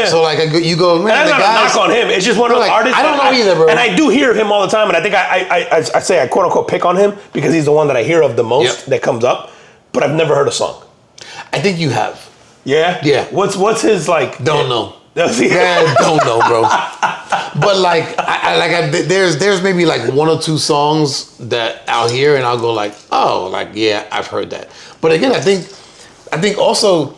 So like you go, man, and that's not a knock on him. It's just one of those artists. I don't know either, bro. And I do hear of him all the time, and I think I say I quote unquote pick on him because he's the one that I hear of the most that comes up, but I've never heard a song. I think you have. Yeah? Yeah. What's his like? Don't know. Yeah, don't know, bro. But like, there's maybe like one or two songs that I'll hear and I'll go like, oh, like yeah, I've heard that. But again, I think also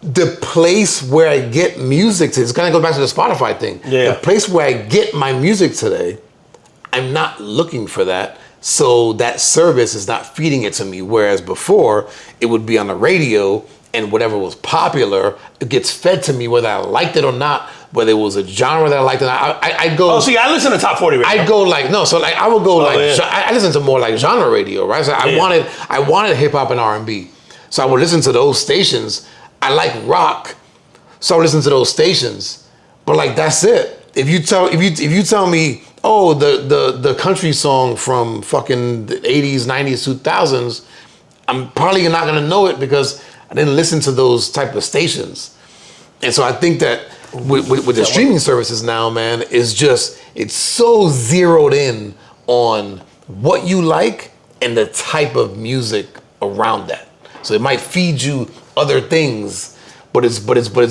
the place where I get music to, it's kind of goes back to the Spotify thing. Yeah. The place where I get my music today, I'm not looking for that. So that service is not feeding it to me. Whereas before, it would be on the radio. And whatever was popular, it gets fed to me whether I liked it or not, whether it was a genre that I liked or not. I'd go. Oh, see, I listen to top 40 radio. I'd go like, no, so like I would go I listen to more like genre radio, right? So I wanted hip hop and R&B. So I would listen to those stations. I like rock, so I would listen to those stations. But like that's it. If you tell me, oh, the country song from fucking the 80s, 90s, 2000s, I'm probably not gonna know it because I didn't listen to those type of stations. And so I think that with the streaming services now, man, it's so zeroed in on what you like and the type of music around that. So it might feed you other things, but it's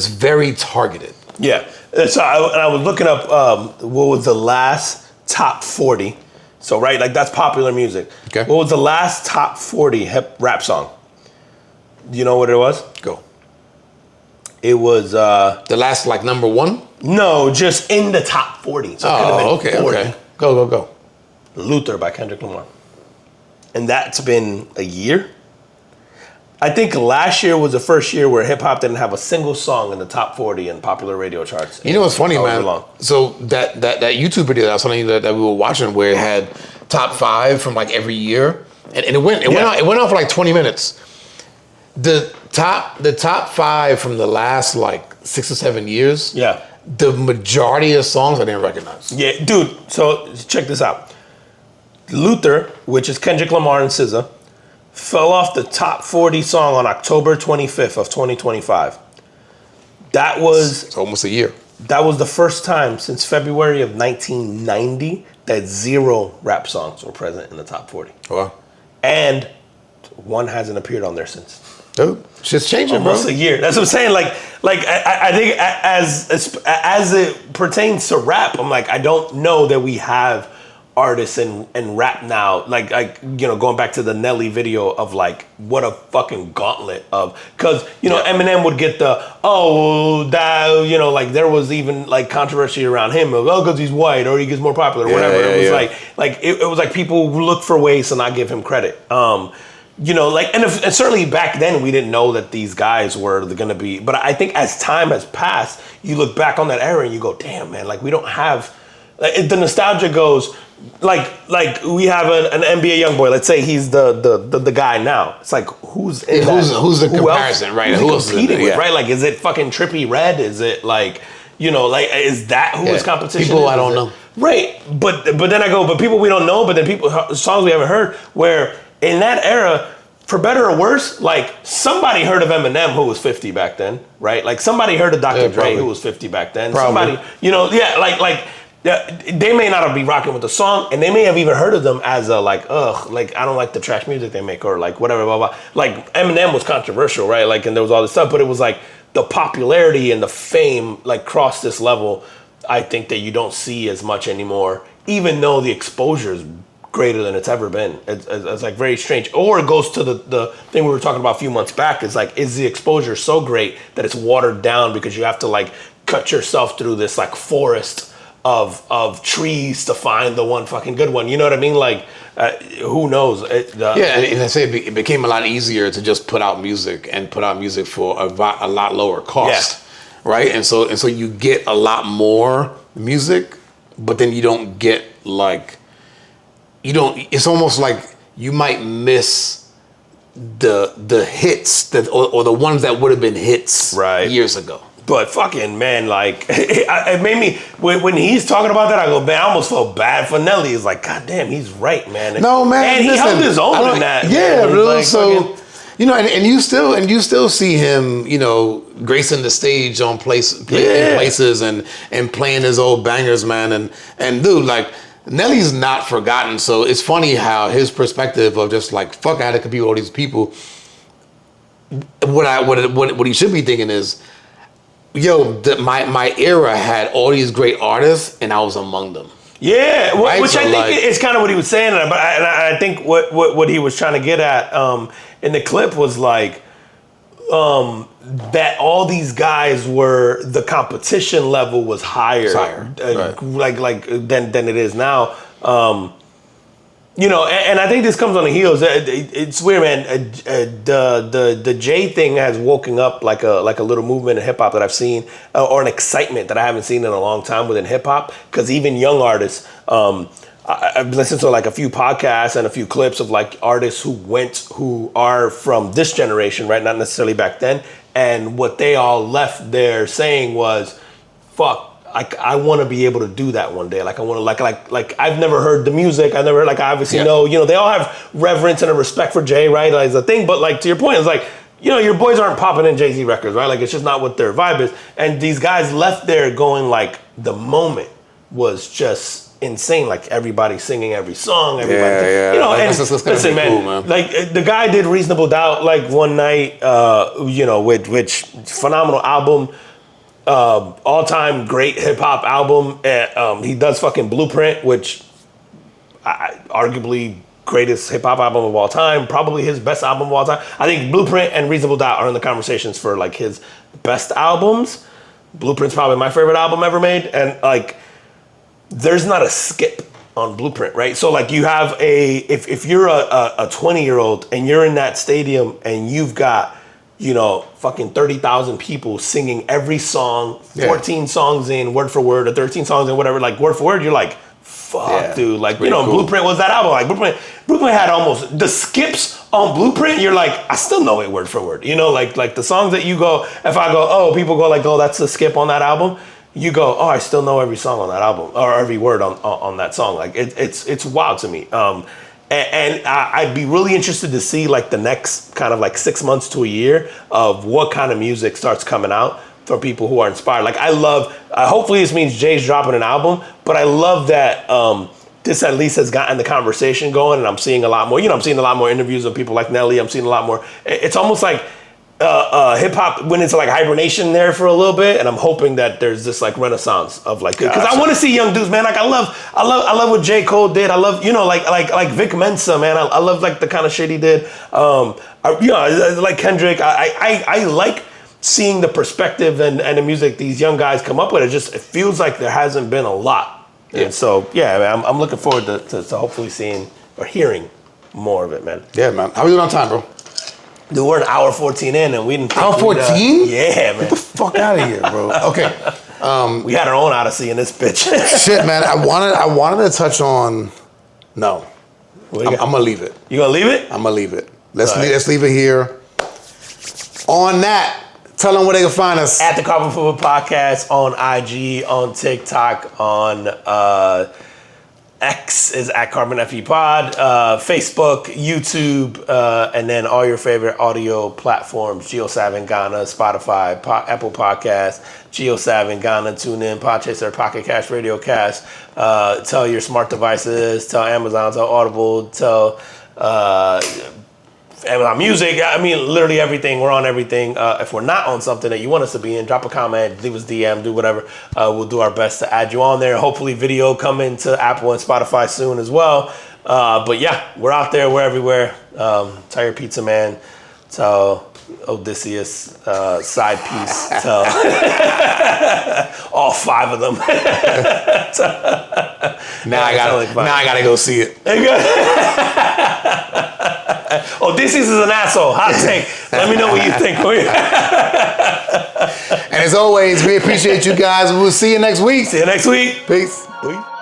very targeted. Yeah. So I was looking up what was the last top 40. So right, like that's popular music. Okay. What was the last top 40 hip rap song? Do you know what it was? Go. It was the last like number one? No, just in the top 40. So okay. Go. Luther by Kendrick Lamar. And that's been a year. I think last year was the first year where hip hop didn't have a single song in the top 40 in popular radio charts. You know what's funny, man? So that YouTube video that I was telling you that we were watching, where it had top 5 from like every year, and it went on for like 20 minutes. The top 5 from the last like 6 or 7 years. Yeah. The majority of songs I didn't recognize. Yeah, dude. So check this out. Luther, which is Kendrick Lamar and SZA, fell off the top 40 song on October 25th of 2025. That was... It's almost a year. that was the first time since February of 1990 that 0 rap songs were present in the top 40. Wow. And one hasn't appeared on there since. Dude, shit's changing, Almost bro. a year. That's what I'm saying. I think as it pertains to rap, I'm like, I don't know that we have artists and rap now. Like going back to the Nelly video of like what a fucking gauntlet of, because Eminem would get the like there was even like controversy around him of because he's white or he gets more popular or whatever. It was like it was like people look for ways to not give him credit. And certainly back then we didn't know that these guys were going to be. But I think as time has passed, you look back on that era and you go, damn man, like we don't have. The nostalgia goes like we have an NBA young boy. Let's say he's the guy now. It's like who's the comparison, right? Who else competing with, right? Like is it fucking Trippie Redd? Is it like is that who his competition? People is? I don't know. Right, but then I go, but people we don't know, but then people songs we haven't heard. Where in that era, for better or worse, like somebody heard of Eminem who was 50 back then, right? Like somebody heard of Dr. Dre who was 50 back then. Probably. Somebody, they may not be rocking with the song, and they may have even heard of them as a like I don't like the trash music they make or like whatever, blah, blah. Like Eminem was controversial, right? Like, and there was all this stuff, but it was like the popularity and the fame like crossed this level. I think that you don't see as much anymore, even though the exposure is greater than it's ever been. It's like very strange. Or it goes to the thing we were talking about a few months back. Is like, is the exposure so great that it's watered down because you have to like cut yourself through this like forest of trees to find the one fucking good one. You know what I mean? Like, who knows? And I say it became a lot easier to just put out music for a lot lower cost, right? And so you get a lot more music, but then you don't get like, it's almost like you might miss the hits or the ones that would have been hits years ago. But fucking man, like it made me when he's talking about that, I go, man, I almost felt bad for Nelly. It's like, god damn, he's right, man. No, man, and he held his own in that. Yeah, bro. Like, so fucking, and you still see him, gracing the stage on in places and playing his old bangers, man. And dude, like Nelly's not forgotten. So it's funny how his perspective of just like fuck, I had to compete with all these people. What he should be thinking is, my era had all these great artists, and I was among them. Yeah, right? Which I think is kind of what he was saying, but I think what he was trying to get at in the clip was like that all these guys were, the competition level was higher, like than it is now. And I think this comes on the heels. It's weird, man. The J thing has woken up like a little movement in hip hop that I've seen, or an excitement that I haven't seen in a long time within hip hop. Because even young artists, I've listened to like a few podcasts and a few clips of like artists who are from this generation, right? Not necessarily back then. And what they all left there saying was, "Fuck. I want to be able to do that one day. Like I want to like I've never heard the music. I obviously know, they all have reverence and a respect for Jay, right? As a thing, but like to your point, it's like, your boys aren't popping in Jay-Z records, right? Like it's just not what their vibe is. And these guys left there going like the moment was just insane. Like everybody singing every song, everybody, and listen, man, cool, man, like the guy did Reasonable Doubt like one night, which phenomenal album. All-time great hip-hop album. He does fucking Blueprint, which arguably greatest hip-hop album of all time, probably his best album of all time. I think Blueprint and Reasonable Doubt are in the conversations for like his best albums. Blueprint's probably my favorite album ever made, and like there's not a skip on Blueprint, right? So like you have if you're a 20-year-old and you're in that stadium and you've got fucking 30,000 people singing every song, 14 songs in, word for word, or 13 songs in, whatever, like word for word, you're like, fuck, dude. Like, cool. Blueprint was that album. Like, Blueprint had almost, the skips on Blueprint, you're like, I still know it word for word. Like the songs that you go, if I go, people go like, that's the skip on that album. You go, I still know every song on that album, or every word on that song. Like, it's wild to me. And I'd be really interested to see like the next kind of like 6 months to a year of what kind of music starts coming out. for people who are inspired. Like I love, hopefully this means Jay's dropping an album, but I love that this at least has gotten the conversation going, and I'm seeing a lot more, I'm seeing a lot more interviews of people like Nelly. I'm seeing a lot more, it's almost like hip hop went into like hibernation there for a little bit, and I'm hoping that there's this like renaissance of like, because I want to see young dudes, man. Like I love what J. Cole did. I love, like Vic Mensa, man. I love like the kind of shit he did. Like Kendrick. I like seeing the perspective and the music these young guys come up with. It feels like there hasn't been a lot. Yeah. And so, yeah, man, I'm looking forward to hopefully seeing or hearing more of it, man. Yeah, man. How are we doing on time, bro? Dude, we're an hour 14 in and we didn't. Hour 14? Yeah, man. Get the fuck out of here, bro. Okay. We had our own Odyssey in this bitch. Shit, man. I wanted to touch on. No, I'm gonna leave it. You gonna leave it? I'm gonna leave it. Let's leave it here. On that, tell them where they can find us. At the Carbon Football Podcast on IG, on TikTok, on X is at Carbon FE Pod, Facebook, YouTube, and then all your favorite audio platforms: GeoSav in Ghana, Spotify, Apple Podcasts, GeoSav in Ghana, TuneIn, Podchaser, Pocket Cast, Radio Cast. Tell your smart devices, tell Amazon, tell Audible, tell Amazon Music. I mean, literally everything. We're on everything. If we're not on something that you want us to be in, drop a comment, leave us DM, do whatever. We'll do our best to add you on there. Hopefully video coming to Apple and Spotify soon as well. But yeah, we're out there. We're everywhere. Tell your pizza man. Tell Odysseus side piece. Tell all 5 of them. Now I gotta go see it. Odysseus is an asshole. Hot take. Let me know what you think. And as always, we appreciate you guys. We'll see you next week. See you next week. Peace. Peace.